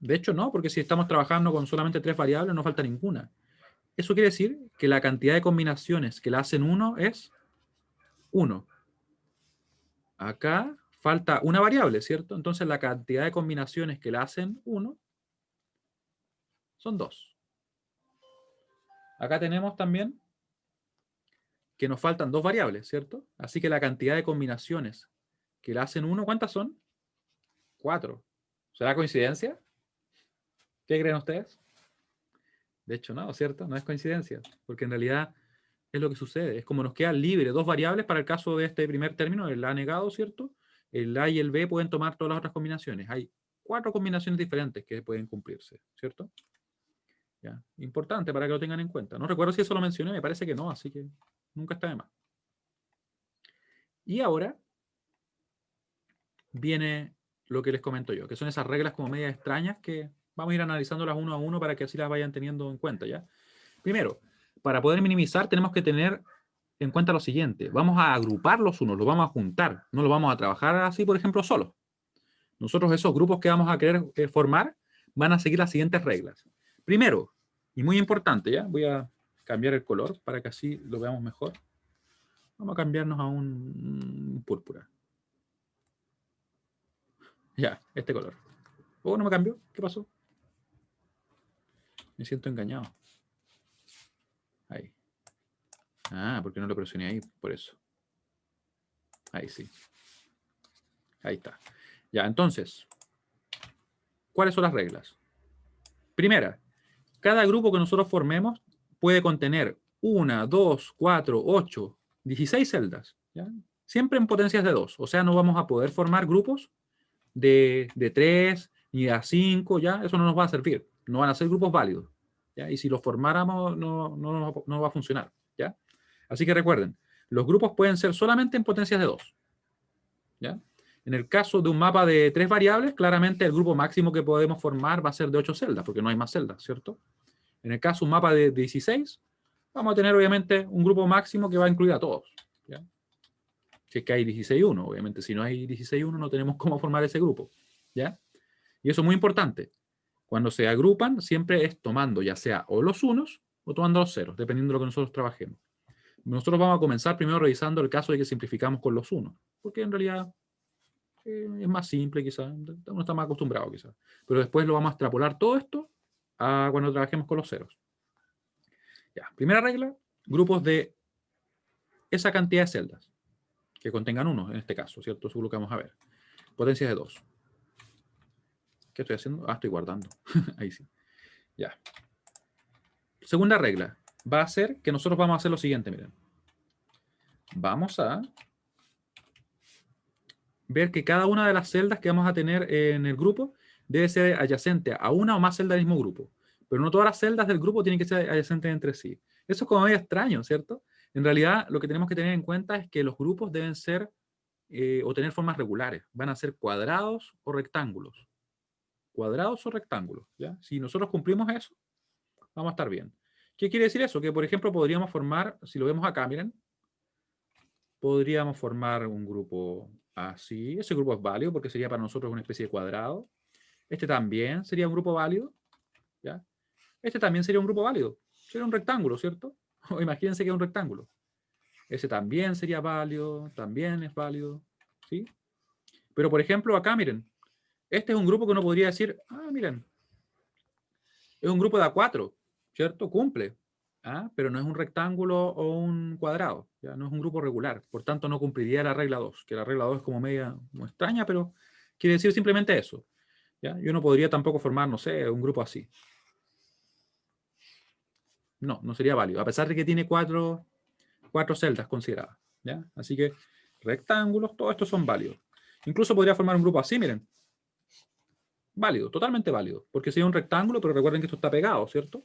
De hecho, no, porque si estamos trabajando con solamente 3 variables, no falta ninguna. Eso quiere decir que la cantidad de combinaciones que la hacen 1 es 1. Acá falta una variable, ¿cierto? Entonces la cantidad de combinaciones que la hacen 1 son 2. Acá tenemos también que nos faltan 2 variables, ¿cierto? Así que la cantidad de combinaciones que la hacen 1, ¿cuántas son? 4. ¿Será coincidencia? ¿Qué creen ustedes? De hecho, no, ¿cierto? No es coincidencia, porque en realidad es lo que sucede. Es como nos quedan libres dos variables para el caso de este primer término, el A negado, ¿cierto? El A y el B pueden tomar todas las otras combinaciones. Hay 4 combinaciones diferentes que pueden cumplirse, ¿cierto? ¿Ya? Importante para que lo tengan en cuenta. No recuerdo si eso lo mencioné, me parece que no, así que nunca está de más. Y ahora viene lo que les comento yo, que son esas reglas como medias extrañas que vamos a ir analizándolas uno a uno para que así las vayan teniendo en cuenta, ¿ya? Primero, para poder minimizar tenemos que tener en cuenta lo siguiente. Vamos a agrupar los unos, los vamos a juntar, no los vamos a trabajar así, por ejemplo, solos. Nosotros esos grupos que vamos a querer formar van a seguir las siguientes reglas. Primero, y muy importante, ¿ya? Voy a cambiar el color para que así lo veamos mejor. Vamos a cambiarnos a un púrpura. Ya, este color. Oh, no me cambió. ¿Qué pasó? Me siento engañado. Ahí. Ah, porque no lo presioné ahí, por eso. Ahí sí. Ahí está. Ya, entonces, ¿cuáles son las reglas? Primera, cada grupo que nosotros formemos puede contener 1, 2, 4, 8, 16 celdas. ¿Ya? Siempre en potencias de 2. O sea, no vamos a poder formar grupos de 3 ni de 5, ¿ya? Eso no nos va a servir. No van a ser grupos válidos. ¿Ya? Y si los formáramos, no va a funcionar. ¿Ya? Así que recuerden, los grupos pueden ser solamente en potencias de 2. ¿Ya? En el caso de un mapa de 3 variables, claramente el grupo máximo que podemos formar va a ser de 8 celdas, porque no hay más celdas, ¿cierto? En el caso de un mapa de 16, vamos a tener obviamente un grupo máximo que va a incluir a todos. ¿Ya? Si es que hay 16.1, obviamente si no hay 16.1 no tenemos cómo formar ese grupo. ¿Ya? Y eso es muy importante. Cuando se agrupan, siempre es tomando ya sea o los unos o tomando los ceros, dependiendo de lo que nosotros trabajemos. Nosotros vamos a comenzar primero revisando el caso de que simplificamos con los unos, porque en realidad es más simple quizás, uno está más acostumbrado quizás. Pero después lo vamos a extrapolar todo esto a cuando trabajemos con los ceros. Ya, primera regla, grupos de esa cantidad de celdas, que contengan uno en este caso, ¿cierto? Eso es lo que vamos a ver. Potencias de 2. ¿Qué estoy haciendo? Ah, estoy guardando. Ahí sí. Ya. Segunda regla, va a ser que nosotros vamos a hacer lo siguiente, miren. Vamos a ver que cada una de las celdas que vamos a tener en el grupo debe ser adyacente a una o más celdas del mismo grupo. Pero no todas las celdas del grupo tienen que ser adyacentes entre sí. Eso es como medio extraño, ¿cierto? En realidad, lo que tenemos que tener en cuenta es que los grupos deben ser o tener formas regulares. Van a ser cuadrados o rectángulos. Cuadrados o rectángulos. ¿Ya? Si nosotros cumplimos eso, vamos a estar bien. ¿Qué quiere decir eso? Que, por ejemplo, podríamos formar, si lo vemos acá, miren, podríamos formar un grupo así. Ese grupo es válido porque sería para nosotros una especie de cuadrado. Este también sería un grupo válido. ¿Ya? Este también sería un grupo válido. Sería un rectángulo, ¿cierto? Imagínense que es un rectángulo. Ese también sería válido, también es válido. ¿Sí? Pero, por ejemplo, acá, miren, este es un grupo que uno podría decir, ah, miren, es un grupo de A4, ¿cierto? Cumple. ¿Ah? Pero no es un rectángulo o un cuadrado, ¿ya? No es un grupo regular, por tanto no cumpliría la regla 2, que la regla 2 es como media como extraña, pero quiere decir simplemente eso. ¿Ya? Yo no podría tampoco formar, no sé, un grupo así. No, no sería válido, a pesar de que tiene cuatro celdas consideradas. ¿Ya? Así que rectángulos, todos estos son válidos. Incluso podría formar un grupo así, miren. Válido, totalmente válido, porque sería un rectángulo, pero recuerden que esto está pegado, ¿cierto?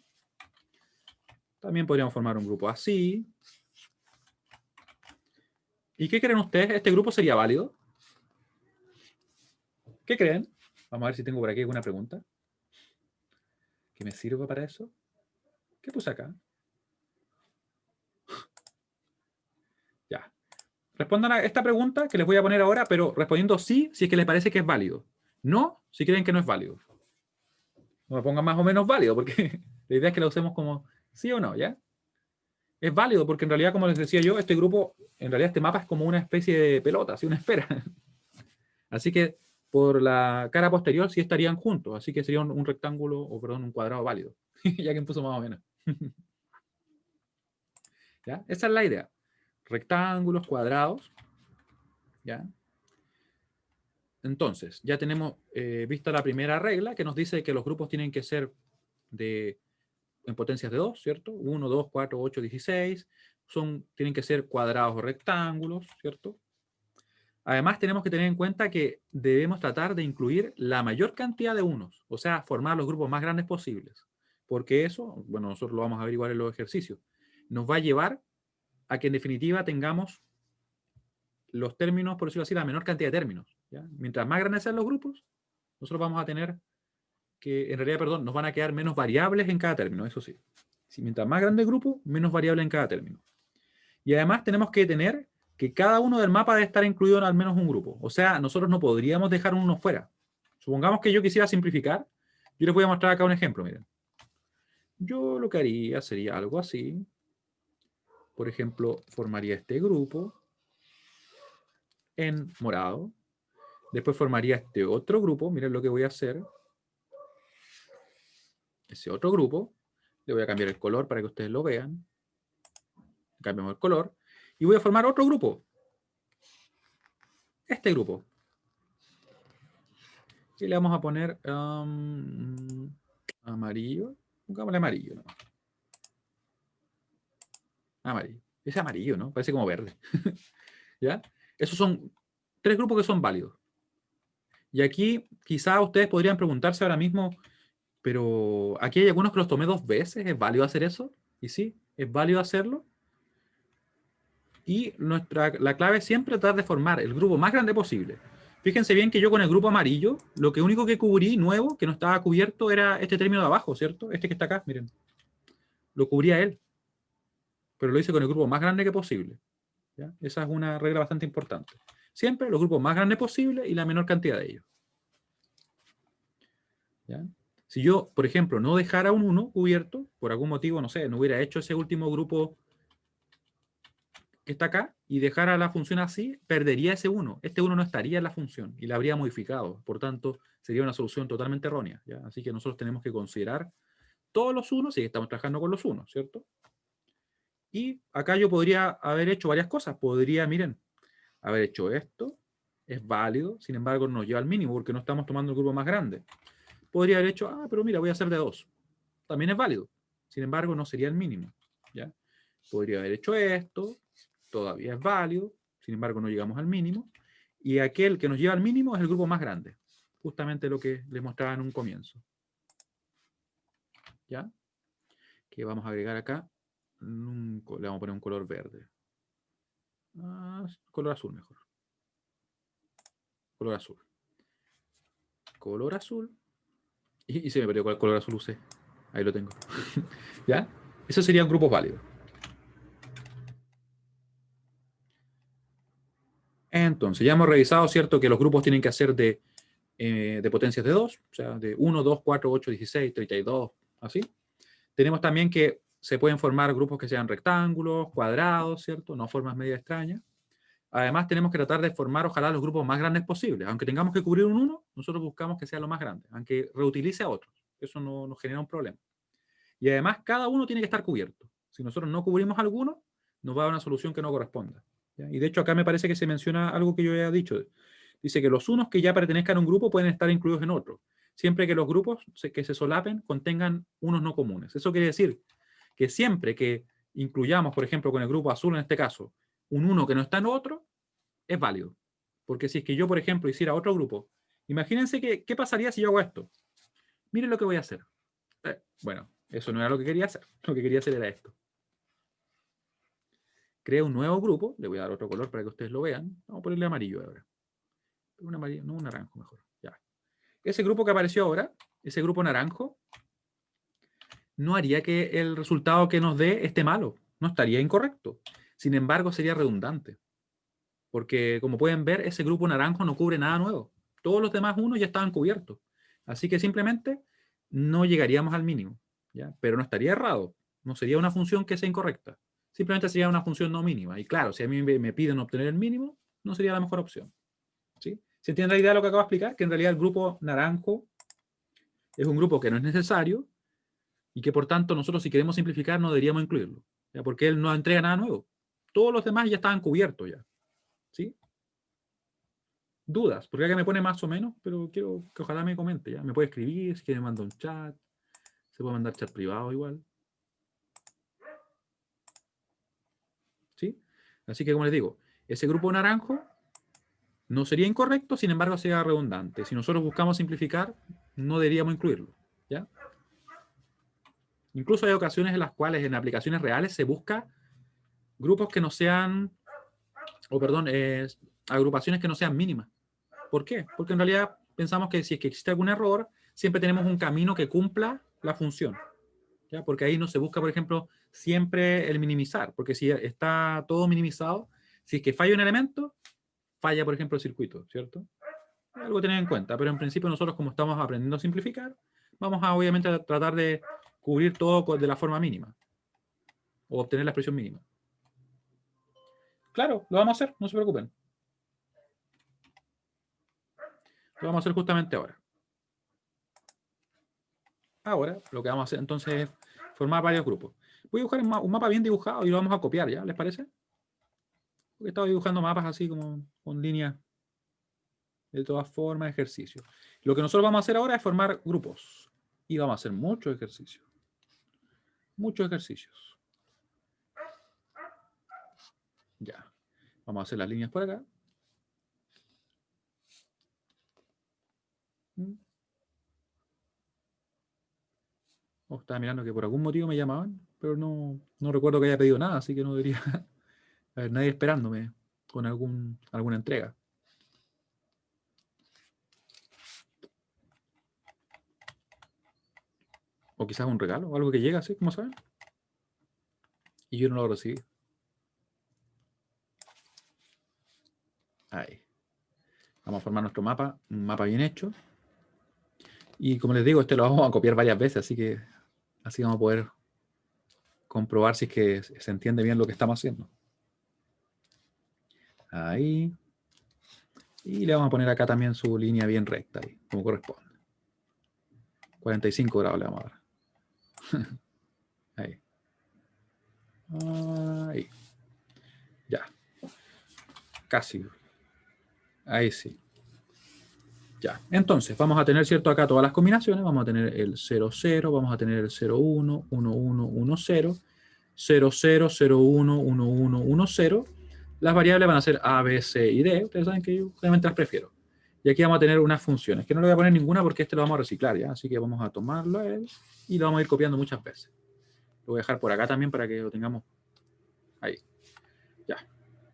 También podríamos formar un grupo así. ¿Y qué creen ustedes? ¿Este grupo sería válido? ¿Qué creen? Vamos a ver si tengo por aquí alguna pregunta que me sirva para eso. ¿Qué puse acá? Ya. Respondan a esta pregunta que les voy a poner ahora, pero respondiendo sí si es que les parece que es válido. No si creen que no es válido. No me pongan más o menos válido, porque la idea es que lo usemos como sí o no, ¿ya? Es válido porque en realidad, como les decía yo, este grupo, en realidad este mapa es como una especie de pelota, así una esfera. Así que por la cara posterior sí estarían juntos, así que sería un rectángulo, o perdón, un cuadrado válido, ya que puso más o menos. ¿Ya? Esa es la idea. Rectángulos, cuadrados. ¿Ya? Entonces, ya tenemos vista la primera regla que nos dice que los grupos tienen que ser en potencias de 2, ¿cierto? 1, 2, 4, 8, 16. Tienen que ser cuadrados o rectángulos, ¿cierto? Además, tenemos que tener en cuenta que debemos tratar de incluir la mayor cantidad de unos, o sea, formar los grupos más grandes posibles. Porque eso, bueno, nosotros lo vamos a averiguar en los ejercicios, nos va a llevar a que en definitiva tengamos los términos, por decirlo así, la menor cantidad de términos. ¿Ya? Mientras más grandes sean los grupos, nosotros vamos a tener que, en realidad, perdón, nos van a quedar menos variables en cada término, eso sí. Si mientras más grande el grupo, menos variables en cada término. Y además tenemos que tener que cada uno del mapa debe estar incluido en al menos un grupo. O sea, nosotros no podríamos dejar uno fuera. Supongamos que yo quisiera simplificar. Yo les voy a mostrar acá un ejemplo, miren. Yo lo que haría sería algo así. Por ejemplo, formaría este grupo en morado. Después formaría este otro grupo. Miren lo que voy a hacer. Ese otro grupo. Le voy a cambiar el color para que ustedes lo vean. Cambiamos el color. Y voy a formar otro grupo. Este grupo. Y le vamos a poner amarillo. Pongámosle amarillo, ¿no? Amarillo. Es amarillo, ¿no? Parece como verde. ¿Ya? Esos son 3 grupos que son válidos. Y aquí quizás ustedes podrían preguntarse ahora mismo, pero aquí hay algunos que los tomé 2 veces. ¿Es válido hacer eso? Y sí, es válido hacerlo. Y la clave es siempre tratar de formar el grupo más grande posible. Fíjense bien que yo con el grupo amarillo, lo que único que cubrí nuevo, que no estaba cubierto, era este término de abajo, ¿cierto? Este que está acá, miren. Lo cubría él. Pero lo hice con el grupo más grande que posible. ¿Ya? Esa es una regla bastante importante. Siempre los grupos más grandes posible y la menor cantidad de ellos. ¿Ya? Si yo, por ejemplo, no dejara un 1 cubierto, por algún motivo, no sé, no hubiera hecho ese último grupo que está acá y dejara la función así, perdería ese 1. Este 1 no estaría en la función y la habría modificado. Por tanto, sería una solución totalmente errónea. ¿Ya? Así que nosotros tenemos que considerar todos los 1, si estamos trabajando con los 1, ¿cierto? Y acá yo podría haber hecho varias cosas. Podría, miren, haber hecho esto, es válido, sin embargo no nos lleva al mínimo porque no estamos tomando el grupo más grande. Podría haber hecho, pero mira, voy a hacer de 2. También es válido, sin embargo no sería el mínimo. ¿Ya? Podría haber hecho esto, todavía es válido, sin embargo no llegamos al mínimo. Y aquel que nos lleva al mínimo es el grupo más grande, justamente lo que les mostraba en un comienzo. ¿Ya? Que vamos a agregar acá, le vamos a poner un color verde. Color azul mejor. Color azul. Color azul. Y se me perdió cuál color azul usé. Ahí lo tengo. ¿Ya? Eso sería un grupo válido. Entonces, ya hemos revisado, ¿cierto? Que los grupos tienen que ser de potencias de 2, o sea, de 1, 2, 4, 8, 16, 32, así. Tenemos también que se pueden formar grupos que sean rectángulos, cuadrados, ¿cierto? No formas media extrañas. Además, tenemos que tratar de formar, ojalá, los grupos más grandes posibles. Aunque tengamos que cubrir un 1, nosotros buscamos que sea lo más grande, aunque reutilice a otros. Eso no nos genera un problema. Y además, cada uno tiene que estar cubierto. Si nosotros no cubrimos alguno, nos va a dar una solución que no corresponda. ¿Ya? Y de hecho, acá me parece que se menciona algo que yo ya he dicho. Dice que los unos que ya pertenezcan a un grupo pueden estar incluidos en otro, siempre que los grupos que se solapen contengan unos no comunes. Eso quiere decir que siempre que incluyamos, por ejemplo, con el grupo azul en este caso, un 1 que no está en otro, es válido. Porque si es que yo, por ejemplo, hiciera otro grupo, imagínense qué pasaría si yo hago esto. Miren lo que voy a hacer. Bueno, eso no era lo que quería hacer. Lo que quería hacer era esto. Creo un nuevo grupo. Le voy a dar otro color para que ustedes lo vean. Vamos a ponerle amarillo ahora. Un amarillo, no un naranjo mejor. Ya. Ese grupo que apareció ahora, ese grupo naranjo, no haría que el resultado que nos dé esté malo. No estaría incorrecto. Sin embargo, sería redundante. Porque, como pueden ver, ese grupo naranjo no cubre nada nuevo. Todos los demás unos ya estaban cubiertos. Así que simplemente no llegaríamos al mínimo. ¿Ya? Pero no estaría errado. No sería una función que sea incorrecta. Simplemente sería una función no mínima. Y claro, si a mí me piden obtener el mínimo, no sería la mejor opción. ¿Sí? ¿Se entiende la idea de lo que acabo de explicar? Que en realidad el grupo naranjo es un grupo que no es necesario y que por tanto nosotros, si queremos simplificar, no deberíamos incluirlo. ¿Ya? Porque él no entrega nada nuevo. Todos los demás ya estaban cubiertos ya. ¿Sí? Dudas, porque acá me pone más o menos, pero quiero que ojalá me comente, ¿ya? Me puede escribir, si quiere me manda un chat, se puede mandar chat privado igual. ¿Sí? Así que como les digo, ese grupo naranjo no sería incorrecto, sin embargo sería redundante. Si nosotros buscamos simplificar, no deberíamos incluirlo, ¿ya? Incluso hay ocasiones en las cuales en aplicaciones reales se busca grupos que no sean, o perdón, agrupaciones que no sean mínimas. ¿Por qué? Porque en realidad pensamos que si es que existe algún error, siempre tenemos un camino que cumpla la función. ¿Ya? Porque ahí no se busca, por ejemplo, siempre el minimizar, porque si está todo minimizado, si es que falla un elemento, falla, por ejemplo, el circuito, ¿cierto? Es algo a tener en cuenta, pero en principio nosotros como estamos aprendiendo a simplificar, vamos a obviamente a tratar de cubrir todo de la forma mínima, o obtener la expresión mínima. Claro, lo vamos a hacer, no se preocupen. Lo vamos a hacer justamente ahora. Ahora, lo que vamos a hacer entonces es formar varios grupos. Voy a dibujar un mapa bien dibujado y lo vamos a copiar, ¿ya? ¿Les parece? Porque he estado dibujando mapas así como con líneas de todas formas, ejercicios. Lo que nosotros vamos a hacer ahora es formar grupos. Y vamos a hacer muchos ejercicios. Muchos ejercicios. Ya. Vamos a hacer las líneas por acá. Oh, estaba mirando que por algún motivo me llamaban, pero no recuerdo que haya pedido nada, así que no debería haber nadie esperándome con alguna entrega. O quizás un regalo, o algo que llega así, como saben. Y yo no lo recibí. Ahí. Vamos a formar nuestro mapa, un mapa bien hecho. Y como les digo, este lo vamos a copiar varias veces, así que así vamos a poder comprobar si es que se entiende bien lo que estamos haciendo. Ahí. Y le vamos a poner acá también su línea bien recta, ahí, como corresponde. 45 grados le vamos a dar. Ahí. Ahí. Ya. Casi. Ahí sí. Ya. Entonces, vamos a tener, ¿cierto? Acá todas las combinaciones. Vamos a tener el 0, 0, vamos a tener el 0, 1, 1, 1, 1, 0, 0, 0, 0, 1, 1, 1, 1, 0. Las variables van a ser A, B, C y D. Ustedes saben que yo realmente las prefiero. Y aquí vamos a tener unas funciones, que no le voy a poner ninguna porque este lo vamos a reciclar, ¿ya? Así que vamos a tomarlo a él y lo vamos a ir copiando muchas veces. Lo voy a dejar por acá también para que lo tengamos ahí. Ya.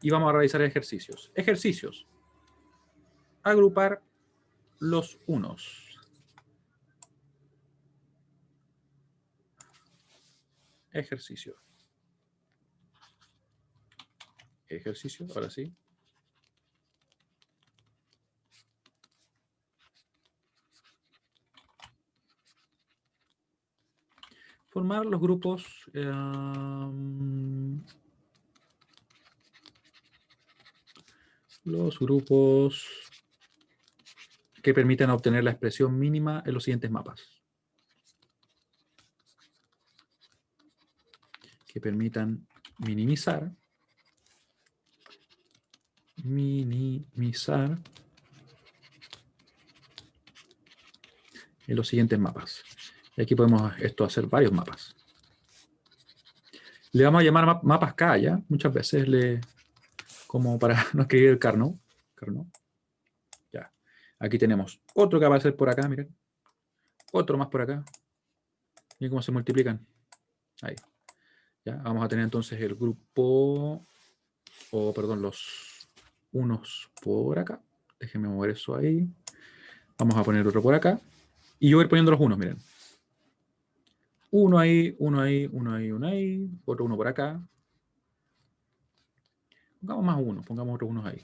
Y vamos a realizar ejercicios. Ejercicios. Agrupar los unos. Ejercicio. Ejercicio, ahora sí. Formar los grupos que permitan obtener la expresión mínima en los siguientes mapas. Que permitan minimizar en los siguientes mapas. Y aquí podemos hacer varios mapas. Le vamos a llamar mapas K, ¿ya? Muchas veces como para no escribir el Carnot. Ya. Aquí tenemos otro que va a aparecer por acá, miren. Otro más por acá. Miren cómo se multiplican. Ahí. Ya. Vamos a tener entonces el grupo, o perdón, los unos por acá. Déjenme mover eso ahí. Vamos a poner otro por acá. Y yo voy a ir poniendo los unos, miren. Uno ahí, uno ahí, uno ahí, uno ahí. Otro uno por acá. Pongamos más uno, pongamos otros unos ahí.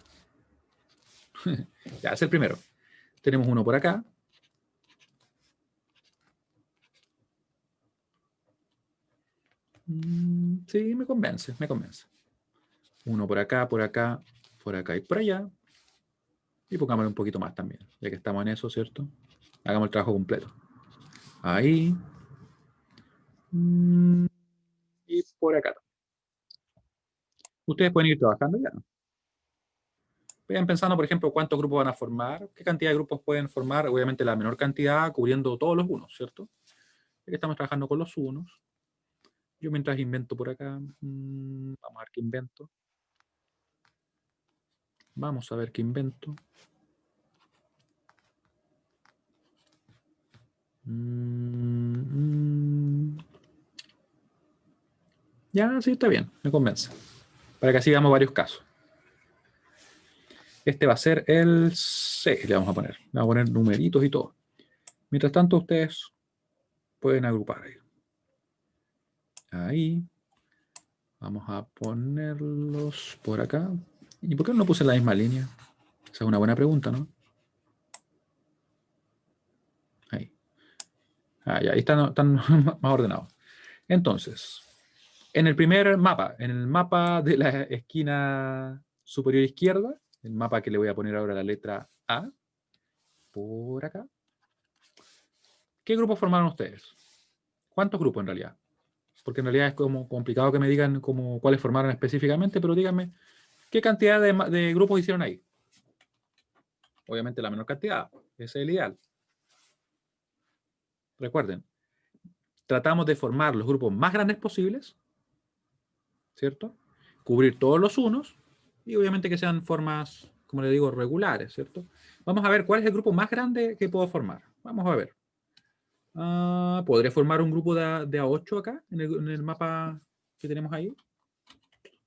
Ya, es el primero. Tenemos uno por acá. Sí, me convence, me convence. Uno por acá, por acá, por acá y por allá. Y pongámosle un poquito más también, ya que estamos en eso, ¿cierto? Hagamos el trabajo completo. Ahí. Y por acá. Ustedes pueden ir trabajando ya. Vayan pensando, por ejemplo, cuántos grupos van a formar, qué cantidad de grupos pueden formar, obviamente la menor cantidad cubriendo todos los unos, ¿cierto? Ya que estamos trabajando con los unos. Yo mientras invento por acá, vamos a ver qué invento. Vamos a ver qué invento. Ya, sí, está bien, me convence. Para que así veamos varios casos. Este va a ser el 6, le vamos a poner. Le vamos a poner numeritos y todo. Mientras tanto, ustedes pueden agrupar ahí. Ahí. Vamos a ponerlos por acá. ¿Y por qué no lo puse en la misma línea? Esa es una buena pregunta, ¿no? Ahí. Ah, ya, ahí están más ordenados. Entonces, en el primer mapa, en el mapa de la esquina superior izquierda, el mapa que le voy a poner ahora la letra A, por acá. ¿Qué grupos formaron ustedes? ¿Cuántos grupos en realidad? Porque en realidad es como complicado que me digan como cuáles formaron específicamente, pero díganme, ¿qué cantidad de grupos hicieron ahí? Obviamente la menor cantidad, ese es el ideal. Recuerden, tratamos de formar los grupos más grandes posibles, ¿cierto? Cubrir todos los unos y obviamente que sean formas, como le digo, regulares, ¿cierto? Vamos a ver cuál es el grupo más grande que puedo formar. Vamos a ver. ¿Podré formar un grupo de A8 acá, en el mapa que tenemos ahí?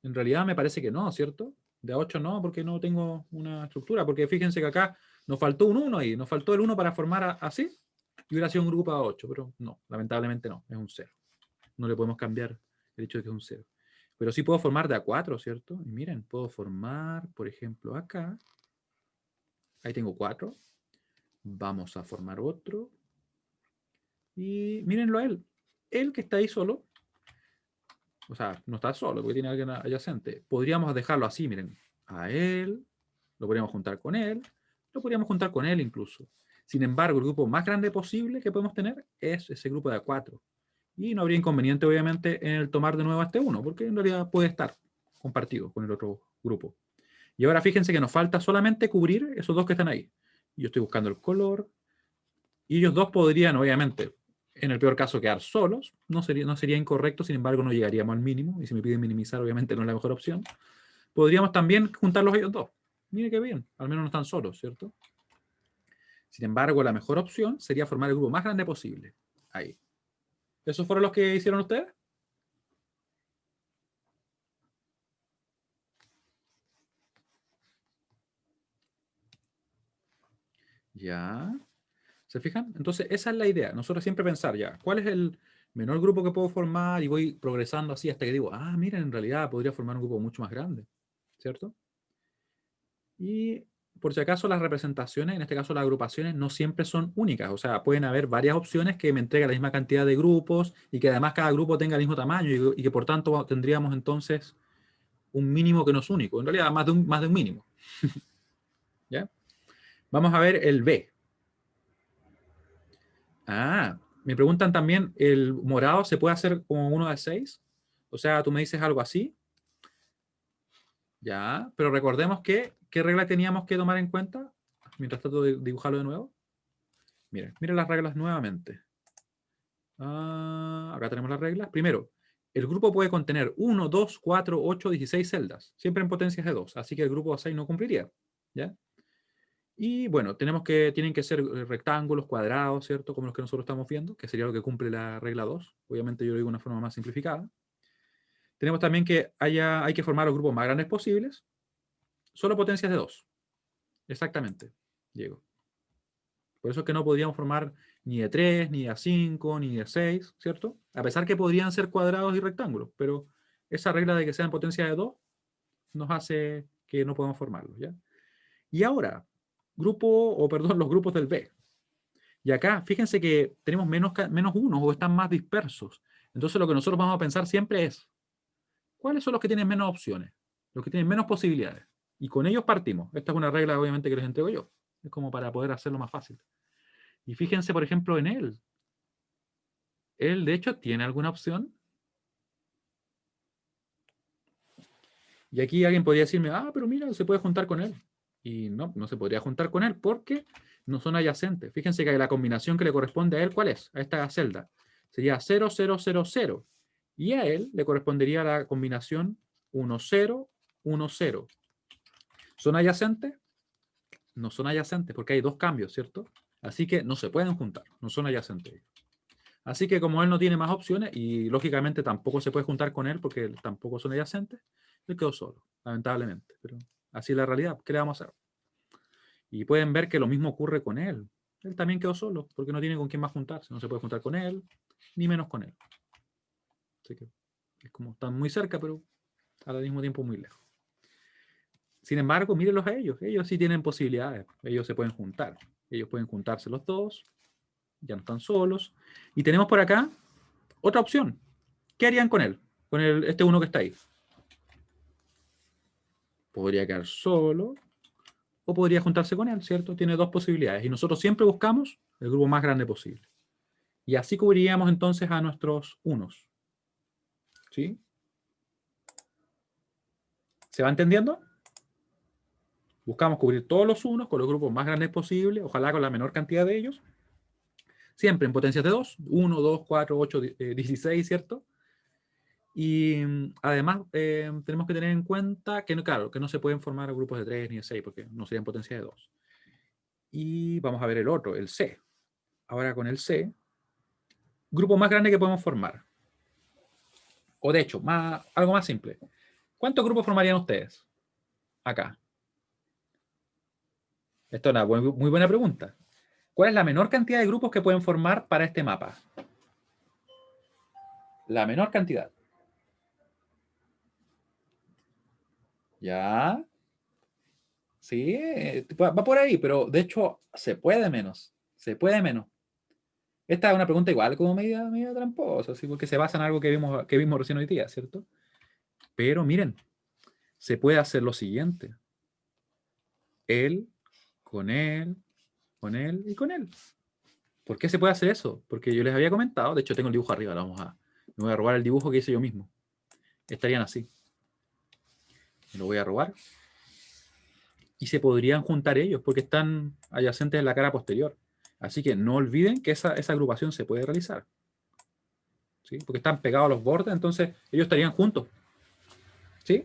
En realidad me parece que no, ¿cierto? De A8 no, porque no tengo una estructura. Porque fíjense que acá nos faltó un 1 ahí, nos faltó el 1 para formar así, y hubiera sido un grupo A8, pero no, lamentablemente no, es un 0. No le podemos cambiar el hecho de que es un 0. Pero sí puedo formar de A4, ¿cierto? Y miren, puedo formar, por ejemplo, acá. Ahí tengo 4. Vamos a formar otro. Y mírenlo a él. Él que está ahí solo, o sea, no está solo porque tiene alguien adyacente. Podríamos dejarlo así, miren. A él, lo podríamos juntar con él, lo podríamos juntar con él incluso. Sin embargo, el grupo más grande posible que podemos tener es ese grupo de A4. Y no habría inconveniente, obviamente, en el tomar de nuevo a este 1, porque en realidad puede estar compartido con el otro grupo. Y ahora fíjense que nos falta solamente cubrir esos dos que están ahí. Yo estoy buscando el color. Y ellos dos podrían, obviamente, en el peor caso, quedar solos. No sería incorrecto, sin embargo, no llegaríamos al mínimo. Y si me piden minimizar, obviamente no es la mejor opción. Podríamos también juntarlos ellos dos. Mire qué bien, al menos no están solos, ¿cierto? Sin embargo, la mejor opción sería formar el grupo más grande posible. Ahí. ¿Esos fueron los que hicieron ustedes? Ya. ¿Se fijan? Entonces, esa es la idea. Nosotros siempre pensar ya, ¿cuál es el menor grupo que puedo formar? Y voy progresando así hasta que digo, miren, en realidad podría formar un grupo mucho más grande, ¿cierto? Y por si acaso las representaciones, en este caso las agrupaciones, no siempre son únicas. O sea, pueden haber varias opciones que me entreguen la misma cantidad de grupos y que además cada grupo tenga el mismo tamaño y que por tanto tendríamos entonces un mínimo que no es único. En realidad, más de un mínimo. ¿Ya? Vamos a ver el B. Me preguntan también, ¿el morado se puede hacer como uno de 6? O sea, tú me dices algo así. Ya, pero recordemos que, ¿qué regla teníamos que tomar en cuenta? Mientras trato de dibujarlo de nuevo. Miren las reglas nuevamente. Acá tenemos las reglas. Primero, el grupo puede contener 1, 2, 4, 8, 16 celdas, siempre en potencias de 2, así que el grupo 6 no cumpliría. ¿Ya? Y bueno, tienen que ser rectángulos, cuadrados, ¿cierto? Como los que nosotros estamos viendo, que sería lo que cumple la regla 2. Obviamente yo lo digo de una forma más simplificada. Tenemos también que hay que formar los grupos más grandes posibles, solo potencias de 2. Exactamente, Diego. Por eso es que no podríamos formar ni de 3, ni de 5, ni de 6, ¿cierto? A pesar que podrían ser cuadrados y rectángulos, pero esa regla de que sean potencia de 2 nos hace que no podamos formarlos, ¿ya? Y ahora, los grupos del B. Y acá, fíjense que tenemos menos unos o están más dispersos. Entonces lo que nosotros vamos a pensar siempre es, ¿cuáles son los que tienen menos opciones? Los que tienen menos posibilidades. Y con ellos partimos. Esta es una regla, obviamente, que les entrego yo. Es como para poder hacerlo más fácil. Y fíjense, por ejemplo, en él. Él, de hecho, tiene alguna opción. Y aquí alguien podría decirme, pero mira, se puede juntar con él. Y no se podría juntar con él porque no son adyacentes. Fíjense que la combinación que le corresponde a él, ¿cuál es? A esta celda. Sería 0, 0, 0, 0. Y a él le correspondería la combinación 1, 0, 1, 0. ¿Son adyacentes? No son adyacentes porque hay dos cambios, ¿cierto? Así que no se pueden juntar, no son adyacentes. Así que como él no tiene más opciones, y lógicamente tampoco se puede juntar con él porque tampoco son adyacentes, él quedó solo, lamentablemente. Pero así es la realidad, ¿qué le vamos a hacer? Y pueden ver que lo mismo ocurre con él. Él también quedó solo, porque no tiene con quién más juntarse. No se puede juntar con él, ni menos con él. Así que es como están muy cerca, pero al mismo tiempo muy lejos. Sin embargo, mírenlos a ellos. Ellos sí tienen posibilidades. Ellos se pueden juntar. Ellos pueden juntarse los dos. Ya no están solos. Y tenemos por acá otra opción. ¿Qué harían con él? Con este uno que está ahí. Podría quedar solo o podría juntarse con él, ¿cierto? Tiene dos posibilidades. Y nosotros siempre buscamos el grupo más grande posible. Y así cubriríamos entonces a nuestros unos. ¿Sí? ¿Se va entendiendo? Buscamos cubrir todos los unos con los grupos más grandes posibles, ojalá con la menor cantidad de ellos. Siempre en potencias de 2, 1, 2, 4, 8, 16, ¿cierto? Y además tenemos que tener en cuenta que, claro, que no se pueden formar grupos de 3 ni de 6 porque no serían potencias de 2. Y vamos a ver el otro, el C. Ahora con el C, grupo más grande que podemos formar. O de hecho, algo más simple. ¿Cuántos grupos formarían ustedes? Acá. Esto es una muy buena pregunta. ¿Cuál es la menor cantidad de grupos que pueden formar para este mapa? La menor cantidad. ¿Ya? Sí, va por ahí, pero de hecho se puede menos. Se puede menos. Esta es una pregunta igual como media tramposa, ¿sí? Porque se basa en algo que vimos recién hoy día, ¿cierto? Pero miren, se puede hacer lo siguiente. Él, con él, con él y con él. ¿Por qué se puede hacer eso? Porque yo les había comentado, de hecho tengo el dibujo arriba, me voy a robar el dibujo que hice yo mismo. Estarían así. Me lo voy a robar. Y se podrían juntar ellos porque están adyacentes en la cara posterior. Así que no olviden que esa agrupación se puede realizar. ¿Sí? Porque están pegados a los bordes, entonces ellos estarían juntos. ¿Sí?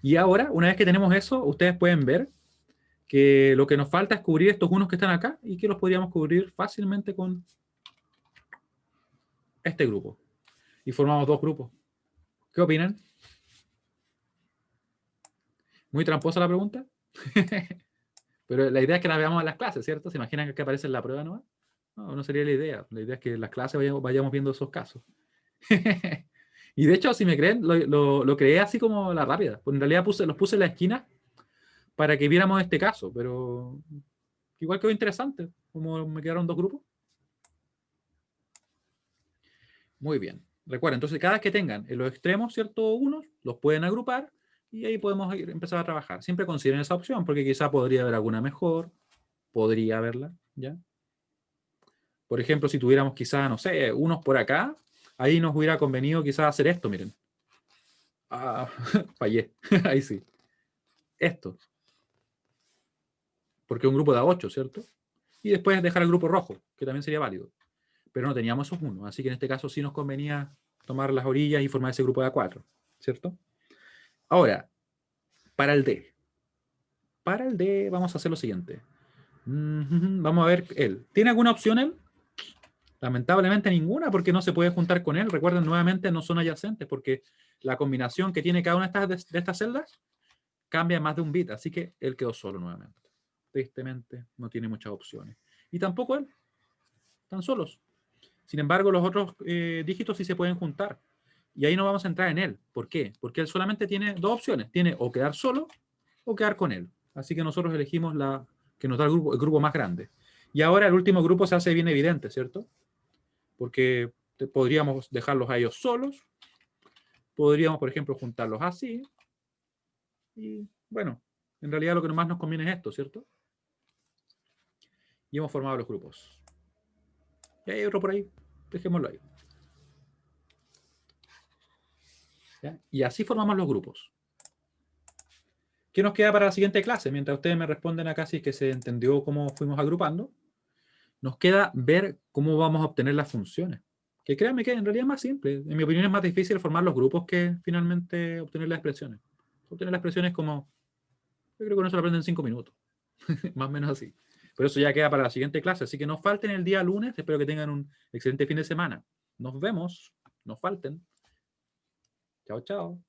Y ahora, una vez que tenemos eso, ustedes pueden ver que lo que nos falta es cubrir estos unos que están acá y que los podríamos cubrir fácilmente con este grupo. Y formamos dos grupos. ¿Qué opinan? Muy tramposa la pregunta. Pero la idea es que la veamos en las clases, ¿cierto? ¿Se imaginan que aparece en la prueba nomás? No, no sería la idea. La idea es que en las clases vayamos viendo esos casos. Y de hecho, si me creen, lo creé así como la rápida. Pues en realidad los puse en la esquina para que viéramos este caso, pero igual quedó interesante, como me quedaron dos grupos. Muy bien. Recuerden, entonces cada vez que tengan en los extremos, ¿cierto? Unos, los pueden agrupar y ahí podemos empezar a trabajar. Siempre consideren esa opción porque quizá podría haber alguna mejor, podría haberla, ¿ya? Por ejemplo, si tuviéramos quizá, no sé, unos por acá, ahí nos hubiera convenido quizás hacer esto, miren. Ah, fallé, ahí sí. Esto, porque es un grupo de A8, ¿cierto? Y después dejar el grupo rojo, que también sería válido. Pero no teníamos esos unos, así que en este caso sí nos convenía tomar las orillas y formar ese grupo de A4, ¿cierto? Ahora, para el D. Para el D vamos a hacer lo siguiente. Vamos a ver él. ¿Tiene alguna opción él? Lamentablemente ninguna, porque no se puede juntar con él. Recuerden, nuevamente no son adyacentes, porque la combinación que tiene cada una de estas celdas cambia más de un bit, así que él quedó solo nuevamente. Tristemente, no tiene muchas opciones. Y tampoco él, están solos. Sin embargo, los otros dígitos sí se pueden juntar. Y ahí no vamos a entrar en él. ¿Por qué? Porque él solamente tiene dos opciones. Tiene o quedar solo o quedar con él. Así que nosotros elegimos la que nos da el grupo más grande. Y ahora el último grupo se hace bien evidente, ¿cierto? Porque podríamos dejarlos a ellos solos. Podríamos, por ejemplo, juntarlos así. Y bueno, en realidad lo que más nos conviene es esto, ¿cierto? Y hemos formado los grupos. Y hay otro por ahí. Dejémoslo ahí. ¿Ya? Y así formamos los grupos. ¿Qué nos queda para la siguiente clase? Mientras ustedes me responden acá si es que se entendió cómo fuimos agrupando, nos queda ver cómo vamos a obtener las funciones. Que créanme que en realidad es más simple. En mi opinión es más difícil formar los grupos que finalmente obtener las expresiones. Obtener las expresiones como, yo creo que uno se lo aprende en 5 minutos. Más o menos así. Pero eso ya queda para la siguiente clase, así que no falten el día lunes. Espero que tengan un excelente fin de semana. Nos vemos. No falten. Chao, chao.